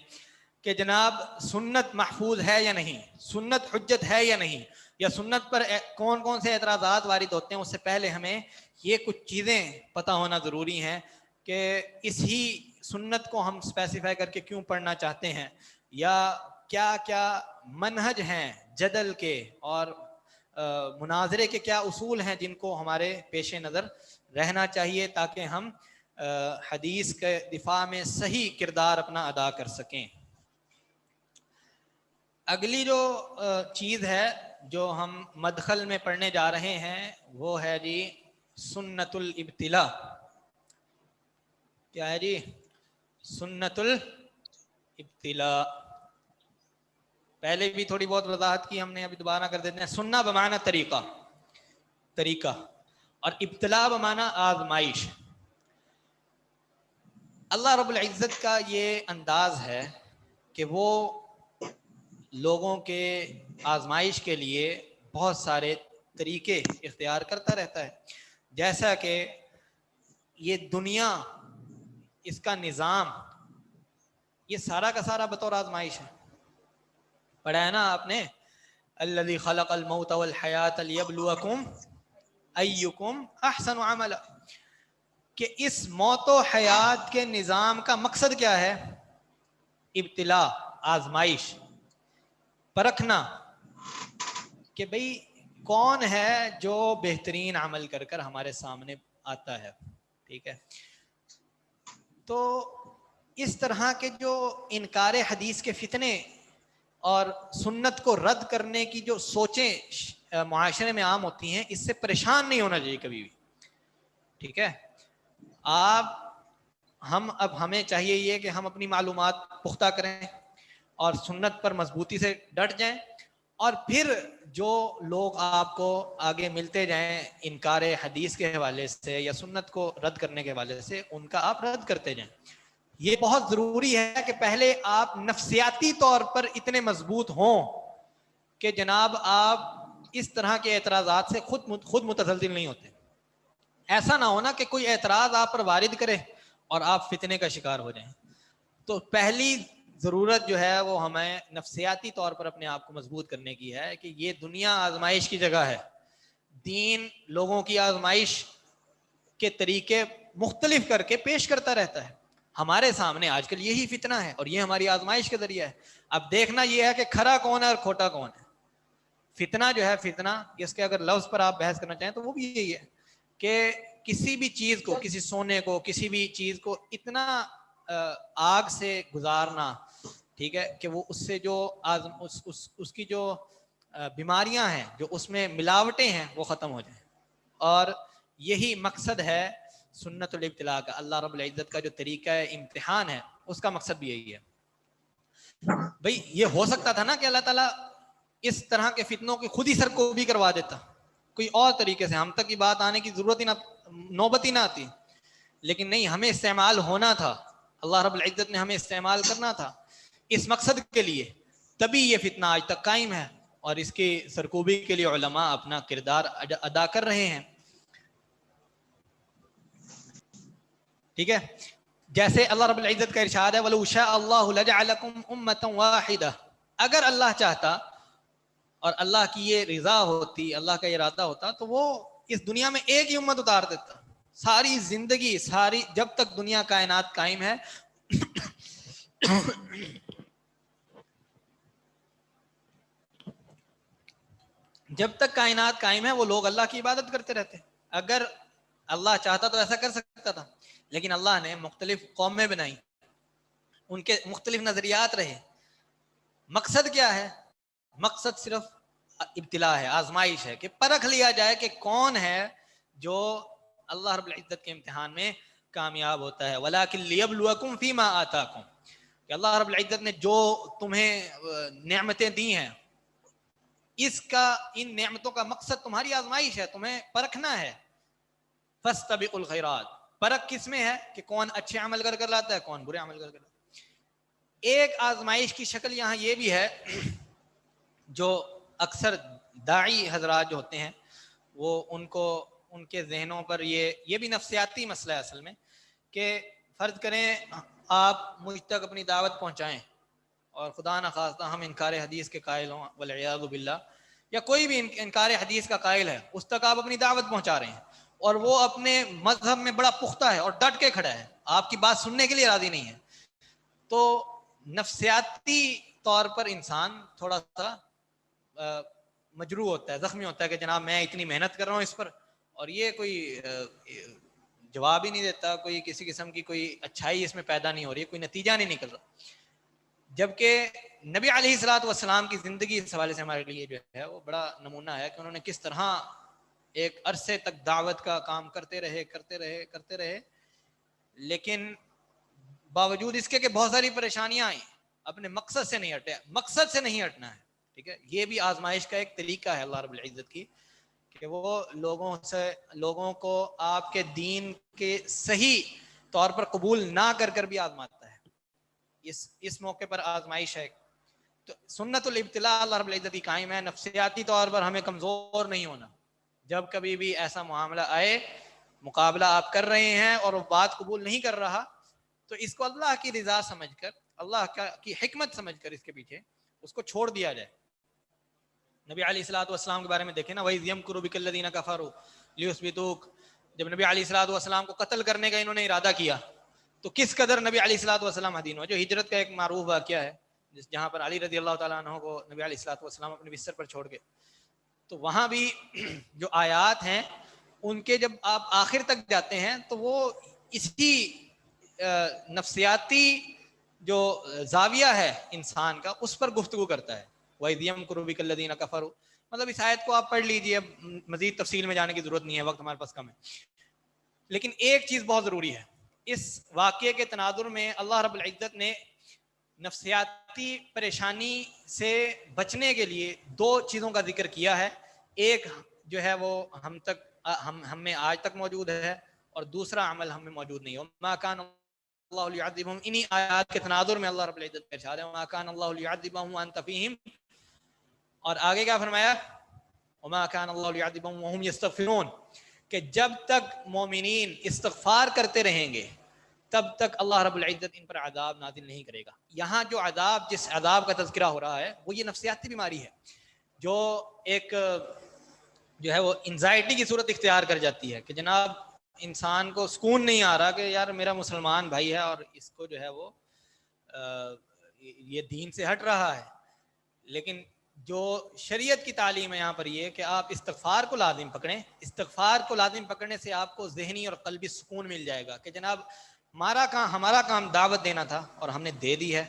کہ جناب سنت محفوظ ہے یا نہیں، سنت حجت ہے یا نہیں، یا سنت پر کون کون سے اعتراضات وارد ہوتے ہیں. اس سے پہلے ہمیں یہ کچھ چیزیں پتہ ہونا ضروری ہیں کہ اس ہی سنت کو ہم اسپیسیفائی کر کے کیوں پڑھنا چاہتے ہیں، یا کیا کیا منہج ہیں جدل کے اور مناظرے کے، کیا اصول ہیں جن کو ہمارے پیش نظر رہنا چاہیے تاکہ ہم حدیث کے دفاع میں صحیح کردار اپنا ادا کر سکیں. اگلی جو چیز ہے جو ہم مدخل میں پڑھنے جا رہے ہیں وہ ہے جی سنت الابتلاء. کیا ہے جی؟ سنت الابتلاء. پہلے بھی تھوڑی بہت وضاحت کی ہم نے, ابھی دوبارہ کر دیتے ہیں. سننا بمعنی طریقہ اور ابتلاء بمعنی آزمائش. اللہ رب العزت کا یہ انداز ہے کہ وہ لوگوں کے آزمائش کے لیے بہت سارے طریقے اختیار کرتا رہتا ہے. جیسا کہ یہ دنیا, اس کا نظام, یہ سارا کا سارا بطور آزمائش ہے. پڑھا ہے نا آپ نے, الذی خلق الموت والحیات لیبلوکم ایکم احسن عملا, کہ اس موت و حیات کے نظام کا مقصد کیا ہے؟ ابتلاء, آزمائش, پرکھنا کہ بھئی کون ہے جو بہترین عمل کر کر ہمارے سامنے آتا ہے. ٹھیک ہے, تو اس طرح کے جو انکار حدیث کے فتنے اور سنت کو رد کرنے کی جو سوچیں معاشرے میں عام ہوتی ہیں, اس سے پریشان نہیں ہونا چاہیے کبھی بھی. ٹھیک ہے, ہمیں چاہیے یہ کہ ہم اپنی معلومات پختہ کریں اور سنت پر مضبوطی سے ڈٹ جائیں, اور پھر جو لوگ آپ کو آگے ملتے جائیں انکار حدیث کے حوالے سے یا سنت کو رد کرنے کے حوالے سے, ان کا آپ رد کرتے جائیں. یہ بہت ضروری ہے کہ پہلے آپ نفسیاتی طور پر اتنے مضبوط ہوں کہ جناب آپ اس طرح کے اعتراضات سے خود متزلزل نہیں ہوتے. ایسا نہ ہونا کہ کوئی اعتراض آپ پر وارد کرے اور آپ فتنے کا شکار ہو جائیں. تو پہلی ضرورت جو ہے وہ ہمیں نفسیاتی طور پر اپنے آپ کو مضبوط کرنے کی ہے کہ یہ دنیا آزمائش کی جگہ ہے. دین لوگوں کی آزمائش کے طریقے مختلف کر کے پیش کرتا رہتا ہے. ہمارے سامنے آج کل یہی فتنہ ہے اور یہ ہماری آزمائش کا ذریعہ ہے. اب دیکھنا یہ ہے کہ کھرا کون ہے اور کھوٹا کون ہے. فتنہ جو ہے, فتنہ اس کے اگر لفظ پر آپ بحث کرنا چاہیں تو وہ بھی یہی ہے کہ کسی بھی چیز کو, کسی سونے کو, کسی بھی چیز کو اتنا آگ سے گزارنا, ٹھیک ہے, کہ وہ اس سے جو اس کی جو بیماریاں ہیں, جو اس میں ملاوٹیں ہیں, وہ ختم ہو جائیں. اور یہی مقصد ہے سنت الابتلاء کا. اللہ رب العزت کا جو طریقہ امتحان ہے اس کا مقصد بھی یہی ہے. بھئی یہ ہو سکتا تھا نا کہ اللہ تعالیٰ اس طرح کے فتنوں کی خود ہی سر کو بھی کروا دیتا, کوئی اور طریقے سے, ہم تک کی بات آنے کی ضرورت ہی نہ, نوبت ہی نہ آتی. لیکن نہیں, ہمیں استعمال ہونا تھا, اللہ رب العزت نے ہمیں استعمال کرنا تھا اس مقصد کے لیے, تبھی یہ فتنہ آج تک قائم ہے اور اس کی سرکوبی کے لیے علماء اپنا کردار ادا کر رہے ہیں. ٹھیک ہے, جیسے اللہ رب العزت کا ارشاد ہے وَلَوْ شَاءَ اللَّهُ لَجَعَلَكُمْ أُمَّةً وَاحِدَةً, اگر اللہ چاہتا اور اللہ کی یہ رضا ہوتی, اللہ کا ارادہ ہوتا, تو وہ اس دنیا میں ایک ہی امت اتار دیتا. ساری زندگی, ساری جب تک دنیا کائنات قائم ہے جب تک کائنات قائم ہے وہ لوگ اللہ کی عبادت کرتے رہتے. اگر اللہ چاہتا تو ایسا کر سکتا تھا, لیکن اللہ نے مختلف قومیں بنائی, ان کے مختلف نظریات رہے. مقصد کیا ہے؟ مقصد صرف ابتلاء ہے, آزمائش ہے, کہ پرکھ لیا جائے کہ کون ہے جو اللہ رب العزت کے امتحان میں کامیاب ہوتا ہے. وَلَٰكِن لِيَبْلُوَكُمْ فِي مَا آتَاكُمْ, کہ اللہ رب العزت نے جو تمہیں نعمتیں دی ہیں, اس کا, ان نعمتوں کا مقصد تمہاری آزمائش ہے, تمہیں پرکھنا ہے. فَاسْتَبِقُوا الْخَيْرَاتِ, پرکھ کس میں ہے کہ کون اچھے عمل کر لاتا ہے, کون برے عمل کر لاتا ہے. ایک آزمائش کی شکل یہاں یہ بھی ہے جو اکثر داعی حضرات جو ہوتے ہیں وہ ان کے ذہنوں پر یہ بھی نفسیاتی مسئلہ ہے اصل میں, کہ فرض کریں آپ مجھ تک اپنی دعوت پہنچائیں اور خدا نخواستہ ہم انکار حدیث کے قائل ہوں والعیاذ باللہ, یا کوئی بھی انکار حدیث کا قائل ہے, اس تک آپ اپنی دعوت پہنچا رہے ہیں اور وہ اپنے مذہب میں بڑا پختہ ہے اور ڈٹ کے کھڑا ہے, آپ کی بات سننے کے لیے راضی نہیں ہے. تو نفسیاتی طور پر انسان تھوڑا سا مجروح ہوتا ہے, زخمی ہوتا ہے کہ جناب میں اتنی محنت کر رہا ہوں اس پر, اور یہ کوئی جواب ہی نہیں دیتا, کوئی کسی قسم کی کوئی اچھائی اس میں پیدا نہیں ہو رہی ہے, کوئی نتیجہ نہیں نکل رہا. جبکہ نبی علیہ الصلوۃ والسلام کی زندگی اس حوالے سے ہمارے لیے جو ہے وہ بڑا نمونہ ہے کہ انہوں نے کس طرح ایک عرصے تک دعوت کا کام کرتے رہے, لیکن باوجود اس کے کہ بہت ساری پریشانیاں آئیں, اپنے مقصد سے نہیں ہٹے. مقصد سے نہیں ہٹنا ہے, ٹھیک ہے. یہ بھی آزمائش کا ایک طریقہ ہے اللہ رب العزت کی, کہ وہ لوگوں کو آپ کے دین کے صحیح طور پر قبول نہ کر بھی آزماتا ہے. اس موقع پر آزمائش ہے. تو سنت الابتلاء اللہ رب العزت کی قائم ہے. نفسیاتی طور پر ہمیں کمزور نہیں ہونا. جب کبھی بھی ایسا معاملہ آئے, مقابلہ آپ کر رہے ہیں اور وہ بات قبول نہیں کر رہا, تو اس کو اللہ کی رضا سمجھ کر, اللہ کی حکمت سمجھ کر اس کے پیچھے اس کو چھوڑ دیا جائے. نبی علیہ الصلوۃ والسلام کے بارے میں دیکھیں نا, وَإِذْ يَمْكُرُ بِكَ الَّذِينَ كَفَرُوا لِيُثْبِتُوكَ. جب نبی علیہ الصلوۃ والسلام کو قتل کرنے کا انہوں نے ارادہ کیا, تو کس قدر نبی علیہ الصلوۃ والسلام مدینہ ہو, جو ہجرت کا ایک معروف واقعہ ہے, جہاں پر علی رضی اللہ تعالیٰ عنہ کو نبی علیہ الصلوۃ والسلام اپنے بستر پر چھوڑ گئے. تو وہاں بھی جو آیات ہیں ان کے جب آپ آخر تک جاتے ہیں تو وہ اسی نفسیاتی جو زاویہ ہے انسان کا اس پر گفتگو کرتا ہے. وَإِذْ يَمْكُرُ بِكَ الَّذِينَ كَفَرُوا, مطلب اس آیت کو آپ پڑھ لیجئے, اب مزید تفصیل میں جانے کی ضرورت نہیں ہے, وقت ہمارے پاس کم ہے. لیکن ایک چیز بہت ضروری ہے, اس واقعے کے تناظر میں اللہ رب العزت نے نفسیاتی پریشانی سے بچنے کے لیے دو چیزوں کا ذکر کیا ہے. ایک جو ہے وہ ہم میں آج تک موجود ہے, اور دوسرا عمل ہم میں موجود نہیں ہو. ما کان اللہ لیعذبہم, انہی آیات کے تناظر میں اللہ رب العزت کا ارشاد ہے وما کان اللہ لیعذبہم وانت فیہم, اور آگے کیا فرمایا, وما کان اللہ لیعذبہم وہم یستغفرون, کہ جب تک مومنین استغفار کرتے رہیں گے تب تک اللہ رب العزت ان پر عذاب نازل نہیں کرے گا. یہاں جو جس عذاب کا تذکرہ ہو رہا ہے وہ یہ نفسیاتی بیماری ہے, جو ایک جو ہے وہ انزائٹی کی صورت اختیار کر جاتی ہے, کہ جناب انسان کو سکون نہیں آ رہا کہ یار میرا مسلمان بھائی ہے اور اس کو جو ہے وہ یہ دین سے ہٹ رہا ہے. لیکن جو شریعت کی تعلیم ہے یہاں پر یہ کہ آپ استغفار کو لازم پکڑیں. استغفار کو لازم پکڑنے سے آپ کو ذہنی اور قلبی سکون مل جائے گا کہ جناب ہمارا کام دعوت دینا تھا اور ہم نے دے دی ہے,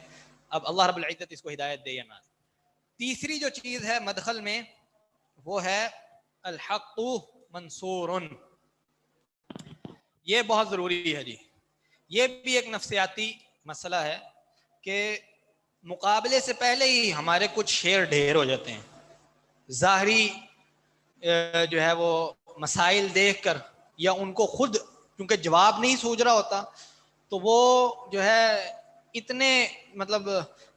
اب اللہ رب العزت اس کو ہدایت دے یا نہ. تیسری جو چیز ہے مدخل میں وہ ہے الحق منصور, یہ بہت ضروری ہے جی. یہ بھی ایک نفسیاتی مسئلہ ہے کہ مقابلے سے پہلے ہی ہمارے کچھ شیر ڈھیر ہو جاتے ہیں. ظاہری جو ہے وہ مسائل دیکھ کر, یا ان کو خود کیونکہ جواب نہیں سوچ رہا ہوتا, تو وہ جو ہے اتنے مطلب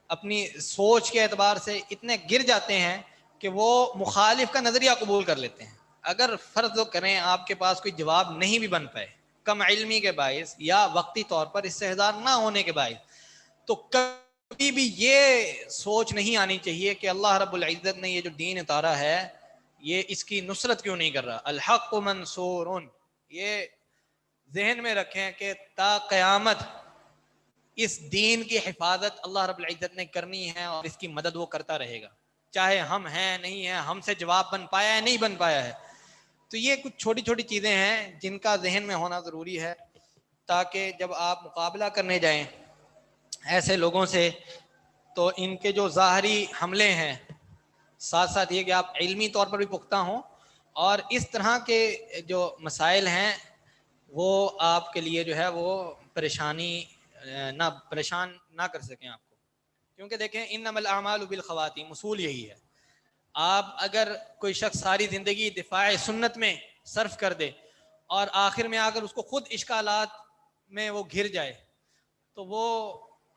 اپنی سوچ کے اعتبار سے اتنے گر جاتے ہیں کہ وہ مخالف کا نظریہ قبول کر لیتے ہیں. اگر فرض کریں آپ کے پاس کوئی جواب نہیں بھی بن پائے, کم علمی کے باعث یا وقتی طور پر استحضار نہ ہونے کے باعث, تو کبھی بھی یہ سوچ نہیں آنی چاہیے کہ اللہ رب العزت نے یہ جو دین اتارا ہے یہ اس کی نصرت کیوں نہیں کر رہا. الحق منصور, یہ ذہن میں رکھیں کہ تا قیامت اس دین کی حفاظت اللہ رب العزت نے کرنی ہے, اور اس کی مدد وہ کرتا رہے گا, چاہے ہم ہیں نہیں ہیں, ہم سے جواب بن پایا ہے نہیں بن پایا ہے. تو یہ کچھ چھوٹی چھوٹی چیزیں ہیں جن کا ذہن میں ہونا ضروری ہے, تاکہ جب آپ مقابلہ کرنے جائیں ایسے لوگوں سے تو ان کے جو ظاہری حملے ہیں, ساتھ ساتھ یہ کہ آپ علمی طور پر بھی پختہ ہوں, اور اس طرح کے جو مسائل ہیں وہ آپ کے لیے جو ہے وہ پریشان نہ کر سکیں آپ کو. کیونکہ دیکھیں انما الاعمال بالخواتیم, اصول یہی ہے. آپ اگر کوئی شخص ساری زندگی دفاع سنت میں صرف کر دے اور آخر میں آ کر اس کو خود اشکالات میں وہ گھر جائے, تو وہ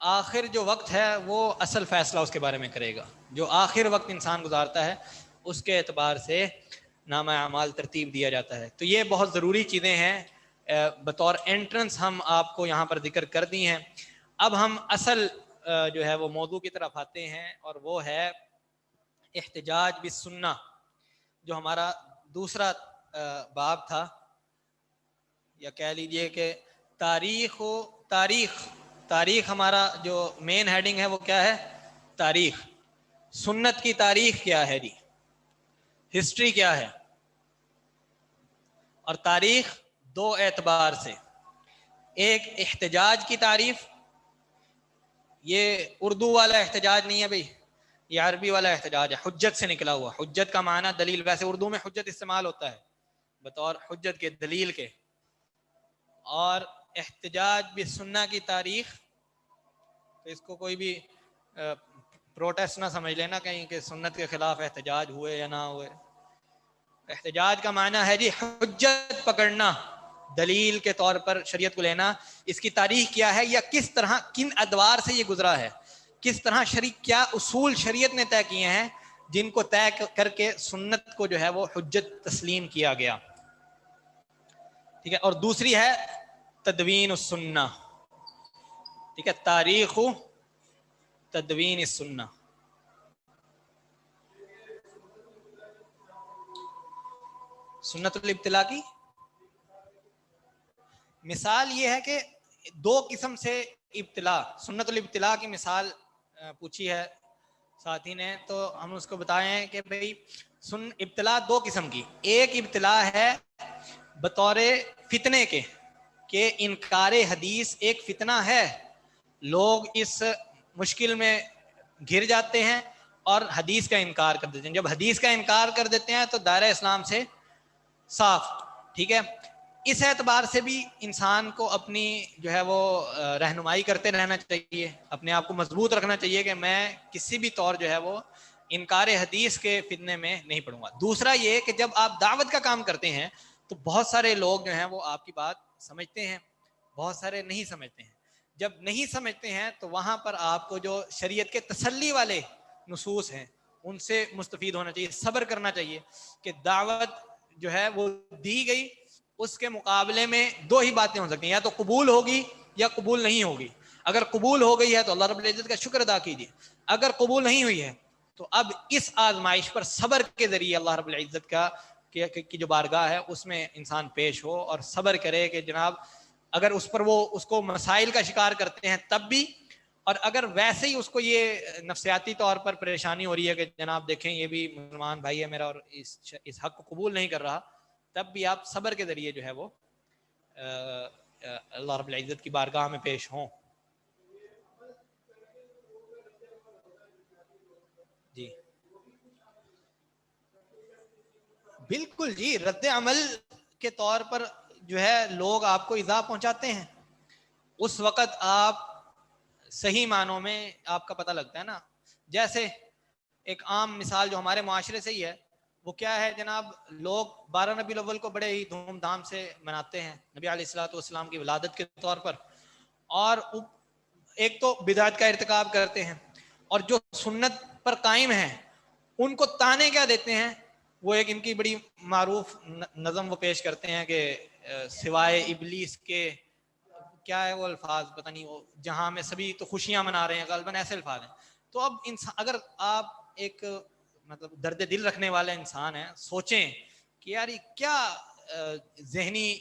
آخر جو وقت ہے وہ اصل فیصلہ اس کے بارے میں کرے گا. جو آخر وقت انسان گزارتا ہے اس کے اعتبار سے نامہ اعمال ترتیب دیا جاتا ہے. تو یہ بہت ضروری چیزیں ہیں, بطور انٹرنس ہم آپ کو یہاں پر ذکر کر دی ہیں. اب ہم اصل جو ہے وہ موضوع کی طرف آتے ہیں, اور وہ ہے احتجاج بالسنہ, جو ہمارا دوسرا باب تھا, یا کہہ لیجئے کہ تاریخ ہمارا جو مین ہیڈنگ ہے وہ کیا ہے, تاریخ. سنت کی تاریخ کیا ہے جی, ہسٹری کیا ہے, اور تاریخ دو اعتبار سے. ایک احتجاج کی تعریف، یہ اردو والا احتجاج نہیں ہے بھائی، یہ عربی والا احتجاج ہے، حجت سے نکلا ہوا. حجت کا معنی دلیل، ویسے اردو میں حجت استعمال ہوتا ہے بطور حجت کے، دلیل کے. اور احتجاج بالسنہ کی تاریخ، تو اس کو کوئی بھی پروٹیسٹ نہ سمجھ لینا کہیں کہ سنت کے خلاف احتجاج ہوئے یا نہ ہوئے. احتجاج کا معنی ہے جی حجت پکڑنا، دلیل کے طور پر شریعت کو لینا. اس کی تاریخ کیا ہے یا کس طرح کن ادوار سے یہ گزرا ہے، کس طرح کیا اصول شریعت نے طے کیے ہیں جن کو طے کر کے سنت کو جو ہے وہ حجت تسلیم کیا گیا. ٹھیک ہے. اور دوسری ہے تدوین السنہ. ٹھیک ہے، تاریخ تدوین السنہ. سنت الابتلاء کی مثال یہ ہے کہ دو قسم سے ابتلاء، سنت الابتلاء کی مثال پوچھی ہے ساتھی نے، تو ہم اس کو بتائیں کہ بھئی ابتلاء دو قسم کی. ایک ابتلاء ہے بطور فتنے کے، کہ انکار حدیث ایک فتنہ ہے، لوگ اس مشکل میں گھر جاتے ہیں اور حدیث کا انکار کر دیتے ہیں. جب حدیث کا انکار کر دیتے ہیں تو دائرہ اسلام سے صاف. ٹھیک ہے. اس اعتبار سے بھی انسان کو اپنی جو ہے وہ رہنمائی کرتے رہنا چاہیے، اپنے آپ کو مضبوط رکھنا چاہیے کہ میں کسی بھی طور جو ہے وہ انکار حدیث کے فتنے میں نہیں پڑوں گا. دوسرا یہ کہ جب آپ دعوت کا کام کرتے ہیں تو بہت سارے لوگ جو ہیں وہ آپ کی بات سمجھتے ہیں، بہت سارے نہیں سمجھتے ہیں. جب نہیں سمجھتے ہیں تو وہاں پر آپ کو جو شریعت کے تسلی والے نصوص ہیں ان سے مستفید ہونا چاہیے، صبر کرنا چاہیے کہ دعوت جو ہے وہ دی گئی، اس کے مقابلے میں دو ہی باتیں ہو سکتی ہیں، یا تو قبول ہوگی یا قبول نہیں ہوگی. اگر قبول ہو گئی ہے تو اللہ رب العزت کا شکر ادا کیجیے، اگر قبول نہیں ہوئی ہے تو اب اس آزمائش پر صبر کے ذریعے اللہ رب العزت کا کی جو بارگاہ ہے اس میں انسان پیش ہو اور صبر کرے کہ جناب اگر اس پر وہ اس کو مسائل کا شکار کرتے ہیں تب بھی، اور اگر ویسے ہی اس کو یہ نفسیاتی طور پر پریشانی ہو رہی ہے کہ جناب دیکھیں یہ بھی مسلمان بھائی ہے میرا اور اس حق کو قبول نہیں کر رہا، تب بھی آپ صبر کے ذریعے جو ہے وہ اللہ رب العزت کی بارگاہ میں پیش ہوں. جی بالکل جی، رد عمل کے طور پر جو ہے لوگ آپ کو ایذا پہنچاتے ہیں، اس وقت آپ صحیح معنوں میں آپ کا پتہ لگتا ہے نا. جیسے ایک عام مثال جو ہمارے معاشرے سے ہی ہے وہ کیا ہے جناب، لوگ 12 ربیع الاول کو بڑے ہی دھوم دھام سے مناتے ہیں نبی علیہ الصلوۃ والسلام کی ولادت کے طور پر، اور ایک تو بدعت کا ارتکاب کرتے ہیں، اور جو سنت پر قائم ہیں ان کو تانے کیا دیتے ہیں. وہ ایک ان کی بڑی معروف نظم وہ پیش کرتے ہیں کہ سوائے ابلیس کے کیا ہے وہ الفاظ پتہ نہیں، وہ جہاں میں سبھی تو خوشیاں منا رہے ہیں، غالباً ایسے الفاظ ہیں. تو اب اگر آپ ایک مطلب درد دل رکھنے والا انسان ہے، سوچیں کہ یار یہ کیا ذہنی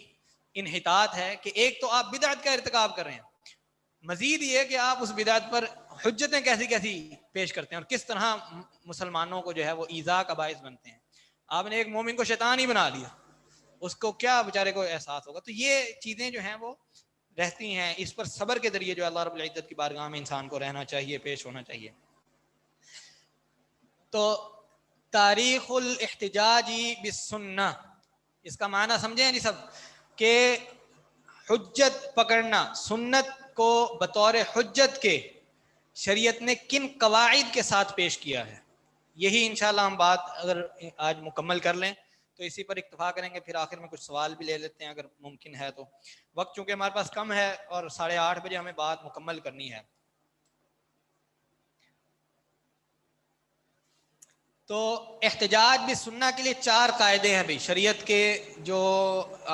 انحطاط ہے کہ ایک تو آپ بدعت کا ارتکاب کر رہے ہیں، مزید یہ کہ آپ اس بدعت پر حجتیں کیسی پیش کرتے ہیں اور کس طرح مسلمانوں کو جو ہے وہ ایذا کا باعث بنتے ہیں. آپ نے ایک مومن کو شیطان ہی بنا لیا، اس کو کیا بیچارے کو احساس ہوگا. تو یہ چیزیں جو ہیں وہ رہتی ہیں، اس پر صبر کے ذریعے جو اللہ رب العزت کی بارگاہ میں انسان کو رہنا چاہیے، پیش ہونا چاہیے. تو تاریخ الاحتجاج بالسنہ، اس کا معنی سمجھیں جی سب، کہ حجت پکڑنا، سنت کو بطور حجت کے شریعت نے کن قواعد کے ساتھ پیش کیا ہے. یہی انشاءاللہ ہم بات اگر آج مکمل کر لیں تو اسی پر اکتفا کریں گے. پھر آخر میں کچھ سوال بھی لے لیتے ہیں اگر ممکن ہے تو. وقت چونکہ ہمارے پاس کم ہے اور 8:30 بجے ہمیں بات مکمل کرنی ہے. تو احتجاج بالسنہ کے لیے 4 قاعدے ہیں بھائی شریعت کے، جو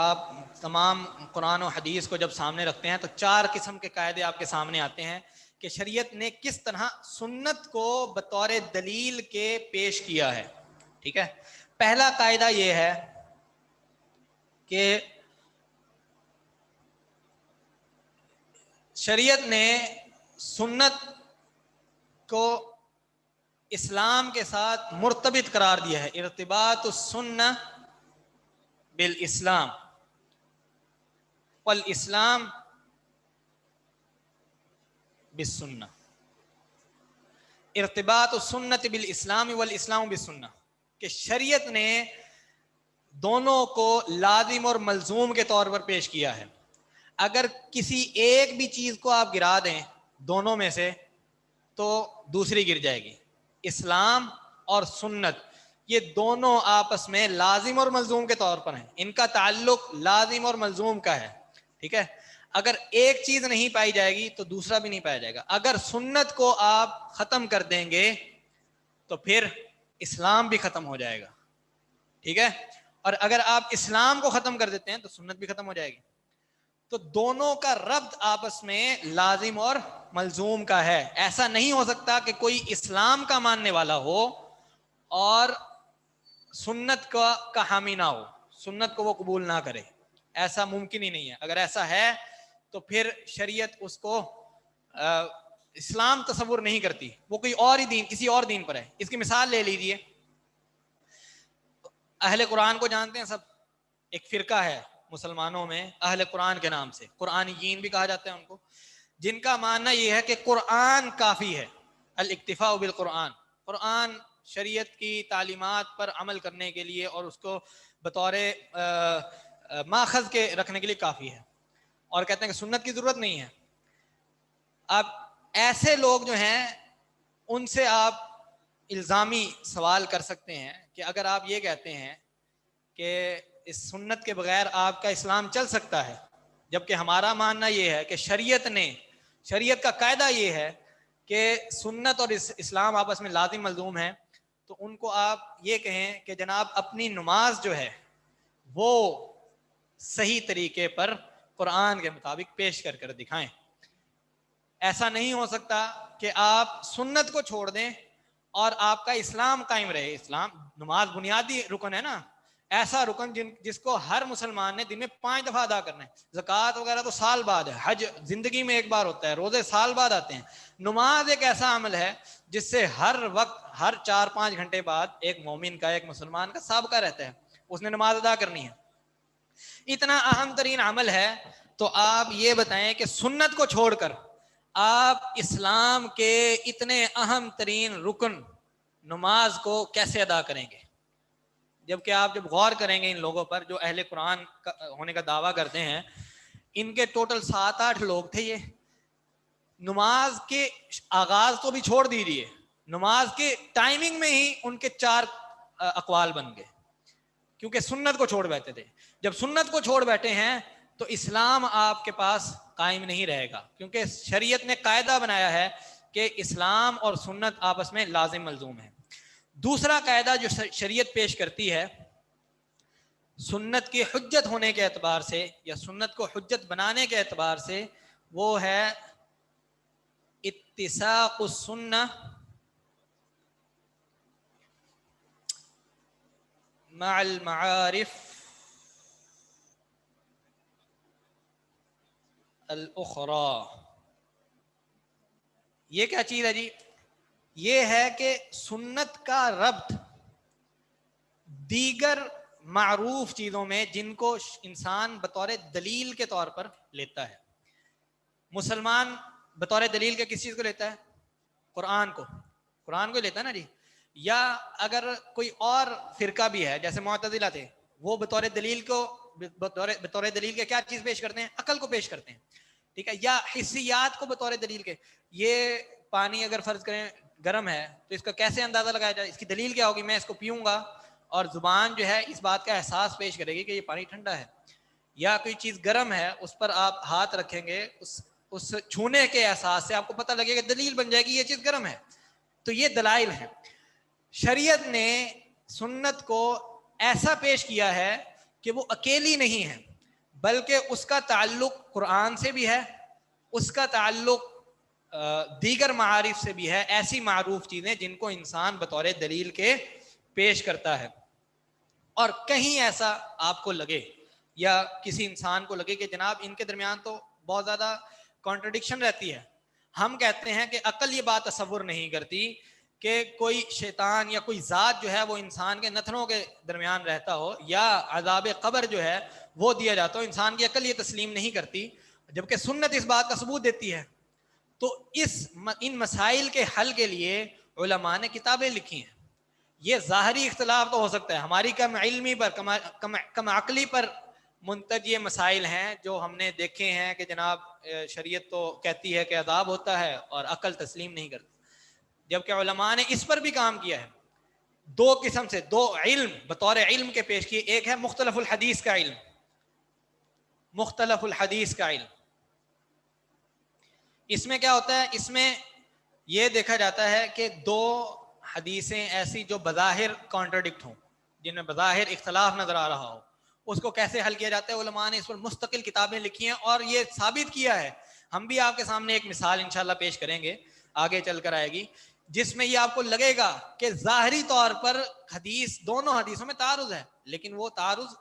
آپ تمام قرآن و حدیث کو جب سامنے رکھتے ہیں تو 4 قسم کے قاعدے آپ کے سامنے آتے ہیں کہ شریعت نے کس طرح سنت کو بطور دلیل کے پیش کیا ہے. ٹھیک ہے. پہلا قاعدہ یہ ہے کہ شریعت نے سنت کو اسلام کے ساتھ مرتبط قرار دیا ہے. ارتباط السنہ بالاسلام. والاسلام بالسنہ، ارتباط السنت بالاسلام والاسلام بالسنہ، کہ شریعت نے دونوں کو لازم اور ملزوم کے طور پر پیش کیا ہے. اگر کسی ایک بھی چیز کو آپ گرا دیں دونوں میں سے تو دوسری گر جائے گی. اسلام اور سنت یہ دونوں آپس میں لازم اور ملزوم کے طور پر ہیں، ان کا تعلق لازم اور ملزوم کا ہے. ٹھیک ہے، اگر ایک چیز نہیں پائی جائے گی تو دوسرا بھی نہیں پایا جائے گا. اگر سنت کو آپ ختم کر دیں گے تو پھر اسلام بھی ختم ہو جائے گا. ٹھیک ہے، اور اگر آپ اسلام کو ختم کر دیتے ہیں تو سنت بھی ختم ہو جائے گی. تو دونوں کا ربط آپس میں لازم اور ملزوم کا ہے. ایسا نہیں ہو سکتا کہ کوئی اسلام کا ماننے والا ہو اور سنت کا حامی نہ ہو، سنت کو وہ قبول نہ کرے. ایسا ممکن ہی نہیں ہے. اگر ایسا ہے تو پھر شریعت اس کو اسلام تصور نہیں کرتی، وہ کوئی اور ہی دین، کسی اور دین پر ہے. اس کی مثال لے لیجئے، اہل قرآن کو جانتے ہیں سب، ایک فرقہ ہے مسلمانوں میں اہل قرآن کے نام سے، قرآنیین بھی کہا جاتا ہے ان کو، جن کا ماننا یہ ہے کہ قرآن کافی ہے، الاکتفاء بالقرآن، قرآن شریعت کی تعلیمات پر عمل کرنے کے لیے اور اس کو بطور ماخذ کے رکھنے کے لیے کافی ہے، اور کہتے ہیں کہ سنت کی ضرورت نہیں ہے. اب ایسے لوگ جو ہیں ان سے آپ الزامی سوال کر سکتے ہیں کہ اگر آپ یہ کہتے ہیں کہ اس سنت کے بغیر آپ کا اسلام چل سکتا ہے، جبکہ ہمارا ماننا یہ ہے کہ شریعت کا قاعدہ یہ ہے کہ سنت اور اسلام آپس میں لازم ملزوم ہیں، تو ان کو آپ یہ کہیں کہ جناب اپنی نماز جو ہے وہ صحیح طریقے پر قرآن کے مطابق پیش کر دکھائیں. ایسا نہیں ہو سکتا کہ آپ سنت کو چھوڑ دیں اور آپ کا اسلام قائم رہے. اسلام نماز بنیادی رکن ہے نا، ایسا رکن جس کو ہر مسلمان نے دن میں 5 دفعہ ادا کرنا ہے. زکوٰۃ وغیرہ تو سال بعد ہے، حج زندگی میں ایک بار ہوتا ہے، روزے سال بعد آتے ہیں. نماز ایک ایسا عمل ہے جس سے ہر وقت، ہر 4-5 گھنٹے بعد ایک مومن کا، ایک مسلمان کا سابقہ رہتا ہے، اس نے نماز ادا کرنی ہے. اتنا اہم ترین عمل ہے، تو آپ یہ بتائیں کہ سنت کو چھوڑ کر آپ اسلام کے اتنے اہم ترین رکن نماز کو کیسے ادا کریں گے؟ جبکہ آپ جب غور کریں گے ان لوگوں پر جو اہل قرآن ہونے کا دعویٰ کرتے ہیں، ان کے ٹوٹل 7-8 لوگ تھے. یہ نماز کے آغاز تو بھی چھوڑ دیجیے، نماز کے ٹائمنگ میں ہی ان کے 4 اقوال بن گئے، کیونکہ سنت کو چھوڑ بیٹھے تھے. جب سنت کو چھوڑ بیٹھے ہیں تو اسلام آپ کے پاس قائم نہیں رہے گا، کیونکہ شریعت نے قاعدہ بنایا ہے کہ اسلام اور سنت آپس میں لازم ملزوم ہے. دوسرا قاعدہ جو شریعت پیش کرتی ہے سنت کی حجت ہونے کے اعتبار سے یا سنت کو حجت بنانے کے اعتبار سے، وہ ہے اتساق السنہ مع المعارف الاخرى. یہ کیا چیز ہے جی؟ یہ ہے کہ سنت کا ربط دیگر معروف چیزوں میں جن کو انسان بطور دلیل کے طور پر لیتا ہے. مسلمان بطور دلیل کے کس چیز کو لیتا ہے؟ قرآن کو لیتا ہے نا جی. یا اگر کوئی اور فرقہ بھی ہے جیسے معتزلہ تھے، وہ بطور دلیل کے کیا چیز پیش کرتے ہیں؟ عقل کو پیش کرتے ہیں. ٹھیک ہے، یا حسیات کو بطور دلیل کے. یہ پانی اگر فرض کریں گرم ہے تو اس کا کیسے اندازہ لگایا جائے؟ اس کی دلیل کیا ہوگی؟ میں اس کو پیوں گا اور زبان جو ہے اس بات کا احساس پیش کرے گی کہ یہ پانی ٹھنڈا ہے. یا کوئی چیز گرم ہے، اس پر آپ ہاتھ رکھیں گے، اس چھونے کے احساس سے آپ کو پتہ لگے گا، دلیل بن جائے گی یہ چیز گرم ہے. تو یہ دلائل ہیں. شریعت نے سنت کو ایسا پیش کیا ہے کہ وہ اکیلی نہیں ہے، بلکہ اس کا تعلق قرآن سے بھی ہے، اس کا تعلق دیگر معارف سے بھی ہے، ایسی معروف چیزیں جن کو انسان بطور دلیل کے پیش کرتا ہے. اور کہیں ایسا آپ کو لگے یا کسی انسان کو لگے کہ جناب ان کے درمیان تو بہت زیادہ کانٹرڈکشن رہتی ہے، ہم کہتے ہیں کہ عقل یہ بات تصور نہیں کرتی کہ کوئی شیطان یا کوئی ذات جو ہے وہ انسان کے نتنوں کے درمیان رہتا ہو یا عذاب قبر جو ہے وہ دیا جاتا ہو، انسان کی عقل یہ تسلیم نہیں کرتی، جبکہ سنت اس بات کا ثبوت دیتی ہے۔ تو ان مسائل کے حل کے لیے علماء نے کتابیں لکھی ہیں۔ یہ ظاہری اختلاف تو ہو سکتا ہے، ہماری کم علمی پر کم عقلی پر منتج یہ مسائل ہیں جو ہم نے دیکھے ہیں کہ جناب شریعت تو کہتی ہے کہ عذاب ہوتا ہے اور عقل تسلیم نہیں کرتی، جبکہ علماء نے اس پر بھی کام کیا ہے۔ دو قسم سے دو علم بطور علم کے پیش کیے، ایک ہے مختلف الحدیث کا علم، مختلف الحدیث کا علم۔ اس میں کیا ہوتا ہے؟ اس میں یہ دیکھا جاتا ہے کہ دو حدیثیں ایسی جو بظاہر کانٹرڈکٹ ہوں، جن میں بظاہر اختلاف نظر آ رہا ہو، اس کو کیسے حل کیا جاتا ہے؟ علماء نے اس پر مستقل کتابیں لکھی ہیں اور یہ ثابت کیا ہے۔ ہم بھی آپ کے سامنے ایک مثال انشاءاللہ پیش کریں گے، آگے چل کر آئے گی، جس میں یہ آپ کو لگے گا کہ ظاہری طور پر دونوں حدیثوں میں تعارض ہے، لیکن وہ تعارض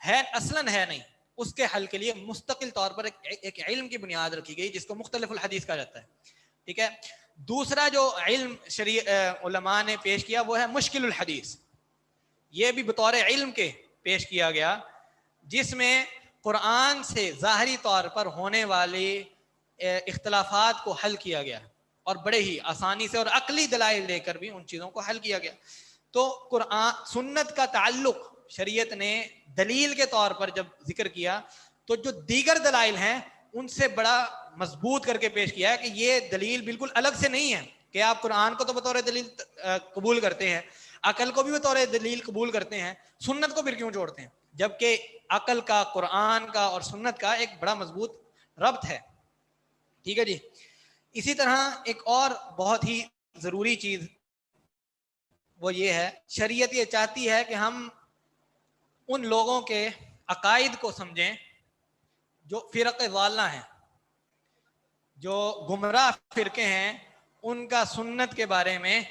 ہے اصلاً ہے نہیں۔ اس کے حل کے لیے مستقل طور پر ایک علم کی بنیاد رکھی گئی جس کو مختلف الحدیث کہا جاتا ہے، ٹھیک ہے۔ دوسرا جو علم علماء نے پیش کیا وہ ہے مشکل الحدیث، یہ بھی بطور علم کے پیش کیا گیا، جس میں قرآن سے ظاہری طور پر ہونے والی اختلافات کو حل کیا گیا اور بڑے ہی آسانی سے اور عقلی دلائل دے کر بھی ان چیزوں کو حل کیا گیا۔ تو قرآن سنت کا تعلق شریعت نے دلیل کے طور پر جب ذکر کیا تو جو دیگر دلائل ہیں ان سے بڑا مضبوط کر کے پیش کیا ہے کہ یہ دلیل بالکل الگ سے نہیں ہے، کہ آپ قرآن کو تو بطور دلیل قبول کرتے ہیں، عقل کو بھی بطور دلیل قبول کرتے ہیں، سنت کو پھر کیوں چھوڑتے ہیں؟ جبکہ عقل کا، قرآن کا اور سنت کا ایک بڑا مضبوط ربط ہے، ٹھیک ہے جی۔ اسی طرح ایک اور بہت ہی ضروری چیز وہ یہ ہے، شریعت یہ چاہتی ہے کہ ہم ان لوگوں کے عقائد کو سمجھیں جو فرق ضالہ ہیں، جو گمراہ فرقے ہیں، ان کا سنت کے بارے میں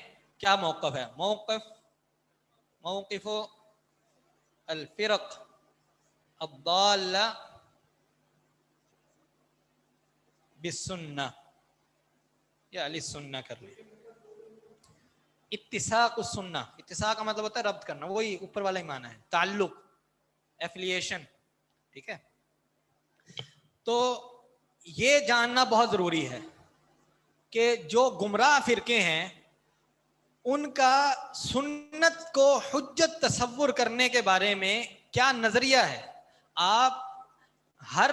کیا موقف ہے۔ موقف الفرق الضالہ بالسنہ، یا علی السنہ کر لیں، اتساق السنہ، اتساق کا مطلب ہوتا ہے ربط کرنا، وہی اوپر والا ہی معنی ہے، تعلق، ایفیلیشن، ٹھیک ہے۔ تو یہ جاننا بہت ضروری ہے کہ جو گمراہ فرقے ہیں ان کا سنت کو حجت تصور کرنے کے بارے میں کیا نظریہ ہے۔ آپ ہر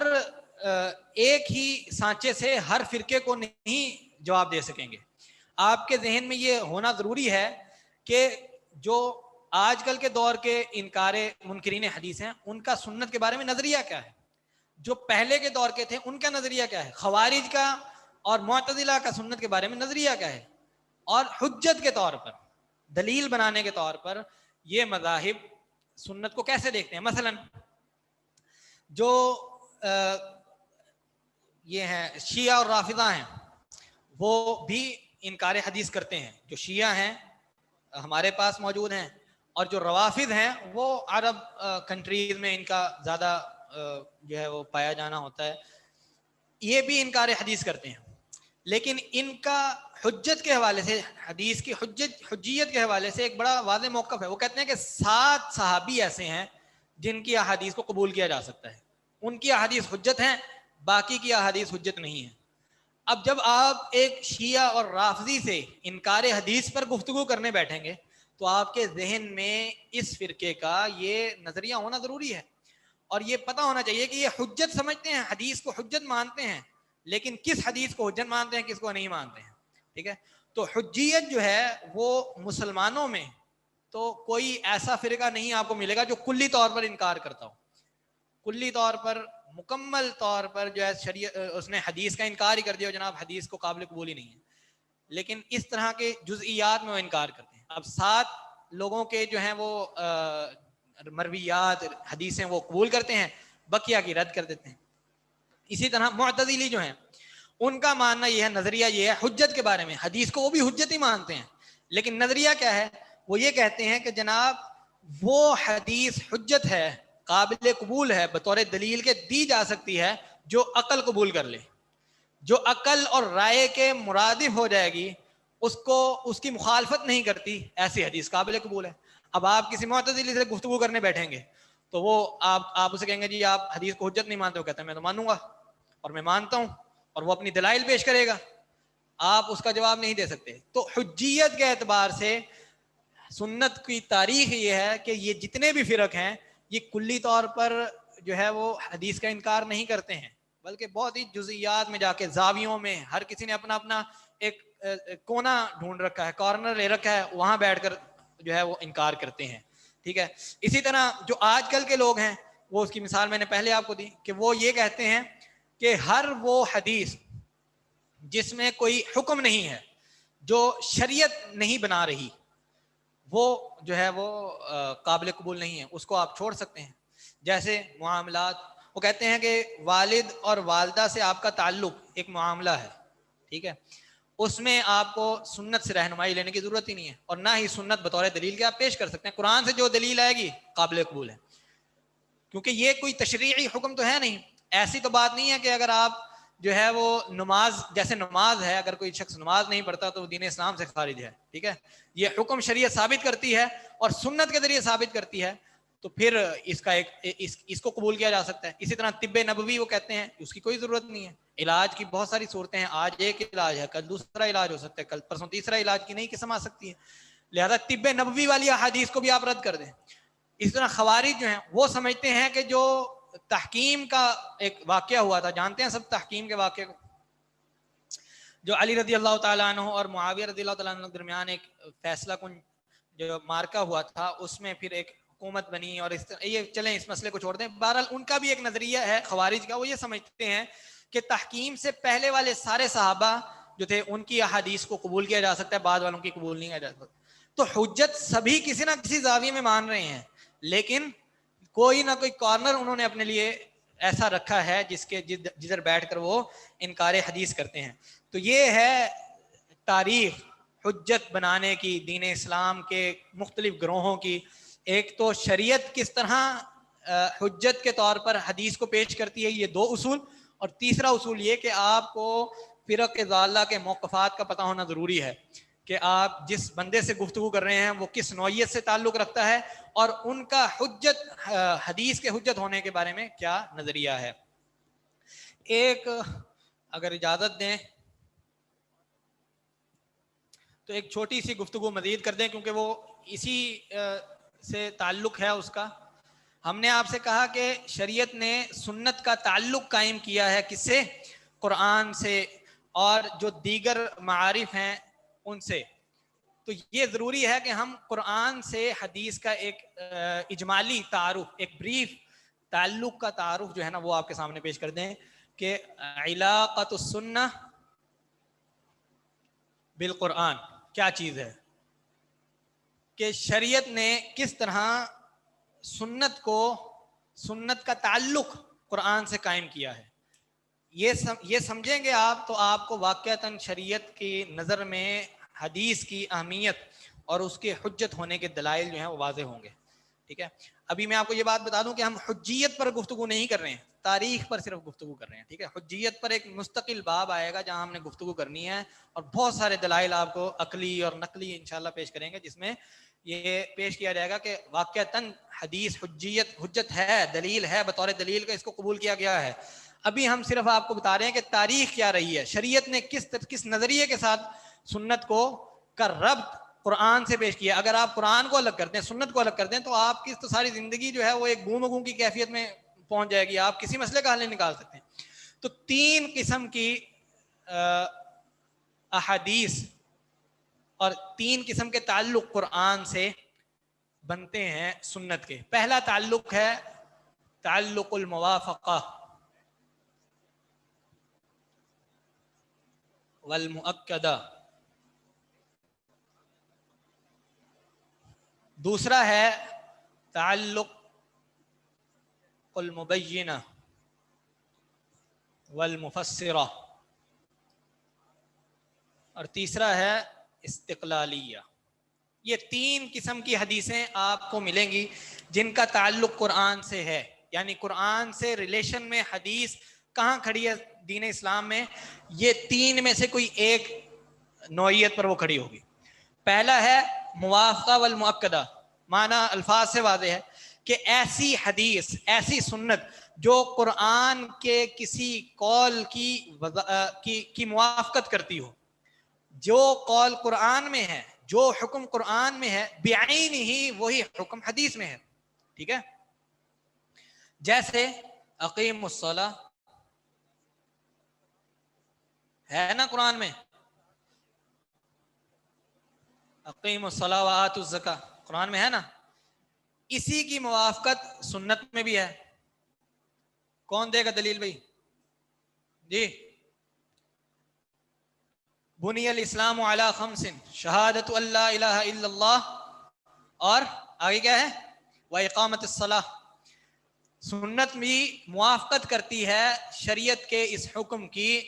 ایک ہی سانچے سے ہر فرقے کو نہیں جواب دے سکیں گے، آپ کے ذہن میں یہ ہونا ضروری ہے کہ جو آج کل کے دور کے انکار منکرین حدیث ہیں ان کا سنت کے بارے میں نظریہ کیا ہے، جو پہلے کے دور کے تھے ان کا نظریہ کیا ہے، خوارج کا اور معتزلہ کا سنت کے بارے میں نظریہ کیا ہے، اور حجت کے طور پر، دلیل بنانے کے طور پر یہ مذاہب سنت کو کیسے دیکھتے ہیں۔ مثلا جو یہ ہیں شیعہ اور رافضہ ہیں وہ بھی انکار حدیث کرتے ہیں، جو شیعہ ہیں ہمارے پاس موجود ہیں، اور جو روافض ہیں وہ عرب کنٹریز میں ان کا زیادہ جو ہے وہ پایا جانا ہوتا ہے، یہ بھی انکار حدیث کرتے ہیں، لیکن ان کا حجت کے حوالے سے، حدیث کی حجیت کے حوالے سے ایک بڑا واضح موقف ہے۔ وہ کہتے ہیں کہ 7 صحابی ایسے ہیں جن کی احادیث کو قبول کیا جا سکتا ہے، ان کی احادیث حجت ہیں، باقی کی احادیث حجت نہیں ہے۔ اب جب آپ ایک شیعہ اور رافضی سے انکار حدیث پر گفتگو کرنے بیٹھیں گے تو آپ کے ذہن میں اس فرقے کا یہ نظریہ ہونا ضروری ہے، اور یہ پتہ ہونا چاہیے کہ یہ حجت سمجھتے ہیں، حدیث کو حجت مانتے ہیں، لیکن کس حدیث کو حجت مانتے ہیں کس کو نہیں مانتے ہیں، ٹھیک ہے۔ تو حجیت جو ہے وہ مسلمانوں میں تو کوئی ایسا فرقہ نہیں آپ کو ملے گا جو کلی طور پر انکار کرتا ہو، کلی طور پر مکمل طور پر جو ہے شریعت اس نے حدیث کا انکار ہی کر دیا، جناب حدیث کو قابل قبول ہی نہیں ہے، لیکن اس طرح کے جزئیات میں وہ انکار کرتے ہیں۔ اب 7 لوگوں کے جو ہیں وہ مرویات حدیثیں وہ قبول کرتے ہیں، بقیہ کی رد کر دیتے ہیں۔ اسی طرح معتزلی جو ہیں ان کا ماننا یہ ہے، نظریہ یہ ہے حجت کے بارے میں، حدیث کو وہ بھی حجت ہی مانتے ہیں، لیکن نظریہ کیا ہے، وہ یہ کہتے ہیں کہ جناب وہ حدیث حجت ہے، قابل قبول ہے، بطور دلیل کے دی جا سکتی ہے جو عقل قبول کر لے، جو عقل اور رائے کے مرادف ہو جائے گی اس کی مخالفت نہیں کرتی، ایسی حدیث قابل قبول ہے. اب آپ کسی معتزلی سے گفتگو کرنے بیٹھیں گے تو وہ آپ اسے کہیں گے جی آپ حدیث کو حجت نہیں مانتے ہو، کہتے ہیں میں تو مانوں گا اور میں مانتا ہوں، اور وہ اپنی دلائل پیش کرے گا، آپ اس کا جواب نہیں دے سکتے. تو حجیت کے اعتبار سے سنت کی تاریخ یہ ہے کہ یہ جتنے بھی فرق ہیں یہ کلی طور پر جو ہے وہ حدیث کا انکار نہیں کرتے ہیں، بلکہ بہت ہی جزئیات میں جا کے زاویوں میں ہر کسی نے اپنا اپنا ایک کونا ڈھونڈ رکھا ہے، کارنر لے رکھا ہے، وہاں بیٹھ کر جو ہے وہ انکار کرتے ہیں. ٹھیک ہے. اسی طرح جو آج کل کے لوگ ہیں وہ اس کی مثال میں نے پہلے آپ کو دی کہ وہ یہ کہتے ہیں کہ ہر وہ حدیث جس میں کوئی حکم نہیں ہے، جو شریعت نہیں بنا رہی، وہ جو ہے وہ قابل قبول نہیں ہے، اس کو آپ چھوڑ سکتے ہیں. جیسے معاملات، وہ کہتے ہیں کہ والد اور والدہ سے آپ کا تعلق ایک معاملہ ہے، ٹھیک ہے، اس میں آپ کو سنت سے رہنمائی لینے کی ضرورت ہی نہیں ہے، اور نہ ہی سنت بطور دلیل کے آپ پیش کر سکتے ہیں. قرآن سے جو دلیل آئے گی قابل قبول ہے، کیونکہ یہ کوئی تشریعی حکم تو ہے نہیں. ایسی تو بات نہیں ہے کہ اگر آپ جو ہے وہ نماز، جیسے نماز ہے، اگر کوئی شخص نماز نہیں پڑھتا تو وہ دین اسلام سے خارج ہے. ٹھیک ہے. یہ حکم شریعت ثابت کرتی ہے اور سنت کے ذریعے ثابت کرتی ہے، تو پھر اس کو قبول کیا جا سکتا ہے. اسی طرح طب نبوی وہ کہتے ہیں اس کی کوئی ضرورت نہیں ہے. علاج کی بہت ساری صورتیں ہیں، آج ایک علاج ہے، کل دوسرا علاج ہو سکتا ہے، کل پرسوں تیسرا علاج کی نئی قسم آ سکتی ہے. لہذا طب نبوی والی احادیث کو بھی آپ رد کر دیں. اس طرح خوارج جو ہیں وہ سمجھتے ہیں کہ جو تحکیم کا ایک واقعہ ہوا تھا، جانتے ہیں سب تحکیم کے واقعے کو، جو علی رضی اللہ تعالیٰ عنہ اور معاویہ رضی اللہ تعالیٰ عنہ کے درمیان ایک فیصلہ کن جو مارکا ہوا تھا، اس میں پھر ایک حکومت بنی، اور یہ چلیں اس مسئلے کو چھوڑ دیں. بہرحال ان کا بھی ایک نظریہ ہے خوارج کا، وہ یہ سمجھتے ہیں کہ تحکیم سے پہلے والے سارے صحابہ جو تھے ان کی احادیث کو قبول کیا جا سکتا ہے، بعد والوں کی قبول نہیں کیا جا سکتا. تو حجت سبھی کسی نہ کسی زاویے میں مان رہے ہیں، لیکن کوئی نہ کوئی کارنر انہوں نے اپنے لیے ایسا رکھا ہے جدھر بیٹھ کر وہ انکار حدیث کرتے ہیں. تو یہ ہے تاریخ حجت بنانے کی دین اسلام کے مختلف گروہوں کی. ایک تو شریعت کس طرح حجت کے طور پر حدیث کو پیش کرتی ہے، یہ دو اصول، اور تیسرا اصول یہ کہ آپ کو فرق ضالہ کے موقفات کا پتہ ہونا ضروری ہے، کہ آپ جس بندے سے گفتگو کر رہے ہیں وہ کس نوعیت سے تعلق رکھتا ہے اور ان کا حدیث کے حجت ہونے کے بارے میں کیا نظریہ ہے. ایک اگر اجازت دیں تو ایک چھوٹی سی گفتگو مزید کر دیں، کیونکہ وہ اسی سے تعلق ہے اس کا. ہم نے آپ سے کہا کہ شریعت نے سنت کا تعلق قائم کیا ہے کس سے؟ قرآن سے اور جو دیگر معارف ہیں ان سے. تو یہ ضروری ہے کہ ہم قرآن سے حدیث کا ایک اجمالی تعارف، ایک بریف تعلق کا تعارف جو ہے نا وہ آپ کے سامنے پیش کر دیں کہ علاقۃ السنہ بالقرآن کیا چیز ہے، کہ شریعت نے کس طرح سنت کا تعلق قرآن سے قائم کیا ہے. یہ سمجھیں گے آپ تو آپ کو واقعتاً شریعت کی نظر میں حدیث کی اہمیت اور اس کے حجت ہونے کے دلائل جو ہیں وہ واضح ہوں گے. ٹھیک ہے. ابھی میں آپ کو یہ بات بتا دوں کہ ہم حجیت پر گفتگو نہیں کر رہے ہیں، تاریخ پر صرف گفتگو کر رہے ہیں. ٹھیک ہے. حجیت پر ایک مستقل باب آئے گا جہاں ہم نے گفتگو کرنی ہے، اور بہت سارے دلائل آپ کو عقلی اور نقلی انشاءاللہ پیش کریں گے، جس میں یہ پیش کیا جائے گا کہ واقعتاً حدیث حجت ہے، دلیل ہے، بطور دلیل کا اس کو قبول کیا گیا ہے. ابھی ہم صرف آپ کو بتا رہے ہیں کہ تاریخ کیا رہی ہے، شریعت نے کس نظریے کے ساتھ سنت کا ربط قرآن سے پیش کیا. اگر آپ قرآن کو الگ کر دیں، سنت کو الگ کر دیں، تو آپ کی تو ساری زندگی جو ہے وہ ایک گم گم کی کیفیت میں پہنچ جائے گی، آپ کسی مسئلے کا حل نہیں نکال سکتے. تو 3 قسم کی احادیث اور 3 قسم کے تعلق قرآن سے بنتے ہیں سنت کے. پہلا تعلق ہے تعلق الموافقہ والمؤکدہ، دوسرا ہے تعلق المبینہ والمفسرہ، اور تیسرا ہے استقلالیہ. یہ 3 قسم کی حدیثیں آپ کو ملیں گی جن کا تعلق قرآن سے ہے، یعنی قرآن سے ریلیشن میں حدیث کہاں کھڑی ہے دین اسلام میں. یہ 3 میں سے کوئی ایک نوعیت پر وہ کھڑی ہوگی. پہلا ہے موافقہ والمؤکدہ، معنی الفاظ سے واضح ہے کہ ایسی حدیث، ایسی سنت جو قرآن کے کسی قول کی موافقت کرتی ہو، جو قول قرآن میں ہے، جو حکم قرآن میں ہے بعین ہی وہی حکم حدیث میں ہے. ٹھیک ہے، جیسے اقیم الصلاۃ ہے نا قرآن میں، اقیم الصلاۃ وآتوا الزکاۃ قرآن میں ہے نا، اسی کی موافقت سنت میں بھی ہے. کون دے گا دلیل بھائی؟ جی، بنی الاسلام علی خمس شہادت ان لا الہ الا اللہ، اور آگے کیا ہے؟ واقامت الصلاۃ. سنت بھی موافقت کرتی ہے شریعت کے اس حکم کی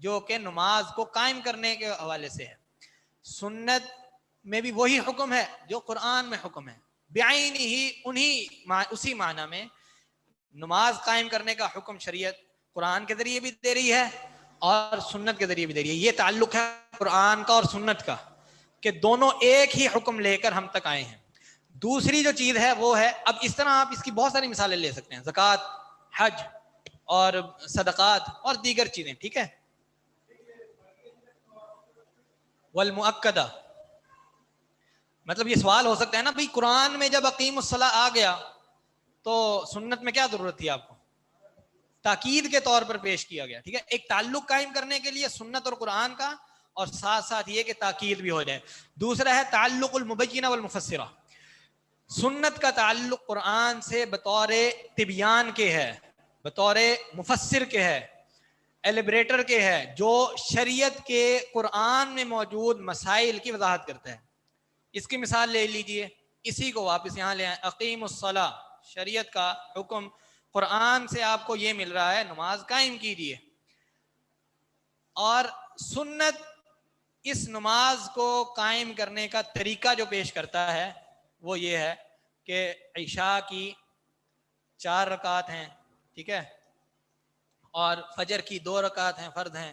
جو کہ نماز کو قائم کرنے کے حوالے سے ہے. سنت میں بھی وہی حکم ہے جو قرآن میں حکم ہے بعین ہی، اسی معنی میں نماز قائم کرنے کا حکم شریعت قرآن کے ذریعے بھی دے رہی ہے اور سنت کے ذریعے بھی دے رہی ہے. یہ تعلق ہے قرآن کا اور سنت کا کہ دونوں ایک ہی حکم لے کر ہم تک آئے ہیں. دوسری جو چیز ہے وہ ہے، اب اس طرح آپ اس کی بہت ساری مثالیں لے سکتے ہیں، زکوٰۃ، حج اور صدقات اور دیگر چیزیں. ٹھیک ہے، والمؤکدہ، مطلب یہ سوال ہو سکتا ہے نا بھائی قرآن میں جب اقیم الصلاۃ آ گیا تو سنت میں کیا ضرورت تھی آپ کو؟ تاکید کے طور پر پیش کیا گیا. ٹھیک ہے، ایک تعلق قائم کرنے کے لیے سنت اور قرآن کا، اور ساتھ ساتھ یہ کہ تاکید بھی ہو جائے. دوسرا ہے تعلق المبینہ والمفسرہ. سنت کا تعلق قرآن سے بطور تبیان کے ہے، بطور مفسر کے ہے، ایلیبریٹر کے ہے، جو شریعت کے قرآن میں موجود مسائل کی وضاحت کرتا ہے. اس کی مثال لے لیجئے، اسی کو واپس یہاں لے آئیں. اقیم الصلاۃ، شریعت کا حکم، قرآن سے آپ کو یہ مل رہا ہے نماز قائم کیجئے، اور سنت اس نماز کو قائم کرنے کا طریقہ جو پیش کرتا ہے وہ یہ ہے کہ عشاء کی 4 رکعت ہیں، ٹھیک ہے، اور فجر کی 2 رکعت ہیں، فرض ہیں،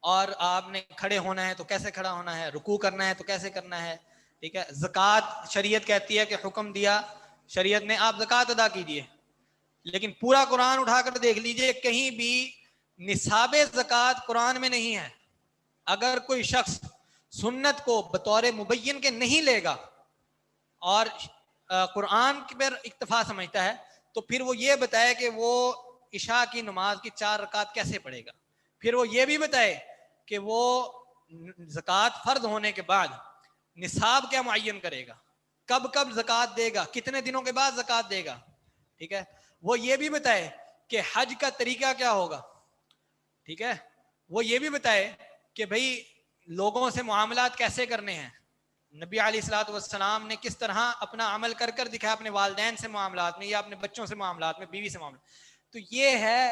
اور آپ نے کھڑے ہونا ہے تو کیسے کھڑا ہونا ہے، رکوع کرنا ہے تو کیسے کرنا ہے. ٹھیک ہے، زکوٰۃ شریعت کہتی ہے کہ حکم دیا شریعت نے آپ زکوٰۃ ادا کیجیے، لیکن پورا قرآن اٹھا کر دیکھ لیجئے کہیں بھی نصاب زکوٰۃ قرآن میں نہیں ہے. اگر کوئی شخص سنت کو بطور مبین کے نہیں لے گا اور قرآن پر اکتفا سمجھتا ہے تو پھر وہ یہ بتائے کہ وہ عشاء کی نماز کی 4 رکعت کیسے پڑھے گا. پھر وہ یہ بھی بتائے کہ وہ زکوٰۃ فرض ہونے کے بعد نصاب کیا معین کرے گا، کب کب زکوٰۃ دے گا، کتنے دنوں کے بعد زکوٰۃ دے گا. ٹھیک ہے، وہ یہ بھی بتائے کہ حج کا طریقہ کیا ہوگا. ٹھیک ہے، وہ یہ بھی بتائے کہ بھئی لوگوں سے معاملات کیسے کرنے ہیں، نبی علیہ الصلوۃ والسلام نے کس طرح اپنا عمل کر کر دکھایا اپنے والدین سے معاملات میں یا اپنے بچوں سے معاملات میں، بیوی سے معاملات. تو یہ ہے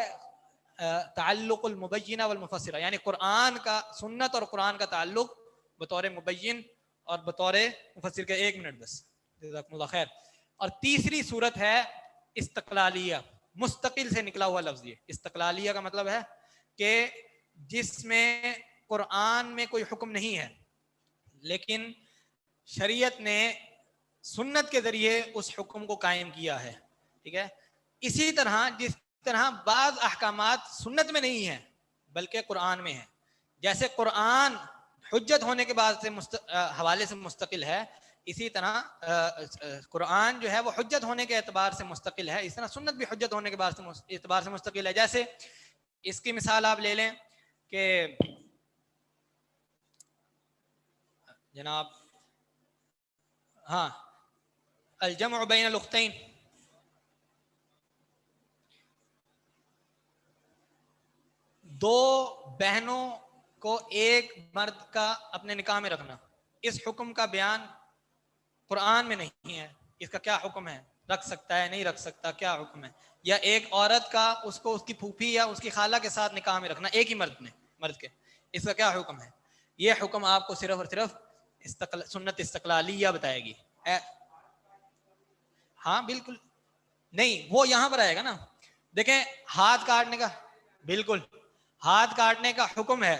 تعلق المبینہ والمفسرہ، یعنی قرآن کا، سنت اور قرآن کا تعلق بطور مبین اور بطور مفسر کے. 1 منٹ بس، جزاکم اللہ خیر. اور تیسری صورت ہے استقلالیہ، مستقل سے نکلا ہوا لفظ. یہ استقلالیہ کا مطلب ہے کہ جس میں قرآن میں کوئی حکم نہیں ہے لیکن شریعت نے سنت کے ذریعے اس حکم کو قائم کیا ہے. ٹھیک ہے، اسی طرح جس طرح بعض احکامات سنت میں نہیں ہیں بلکہ قرآن میں ہیں، جیسے قرآن حجت ہونے کے بعد سے حوالے سے مستقل ہے، اسی طرح قرآن جو ہے وہ حجت ہونے کے اعتبار سے مستقل ہے، اس طرح سنت بھی حجت ہونے کے اعتبار سے مستقل ہے. جیسے اس کی مثال آپ لے لیں کہ جناب ہاں الجمع بین الاختین، دو بہنوں کو ایک مرد کا اپنے نکاح میں رکھنا، اس حکم کا بیان قرآن میں نہیں ہے. اس کا کیا حکم ہے، رکھ سکتا ہے نہیں رکھ سکتا، کیا حکم ہے. یا ایک عورت کا اس کو اس کی پھوپھی یا اس کی خالہ کے ساتھ نکاح میں رکھنا، ایک ہی مرد کے، اس کا کیا حکم ہے. یہ حکم آپ کو صرف اور صرف سنت استقلالیہ بتائے گی. ہاں بالکل نہیں، وہ یہاں پر آئے گا نا. دیکھیں ہاتھ کاٹنے کا، بالکل ہاتھ کاٹنے کا حکم ہے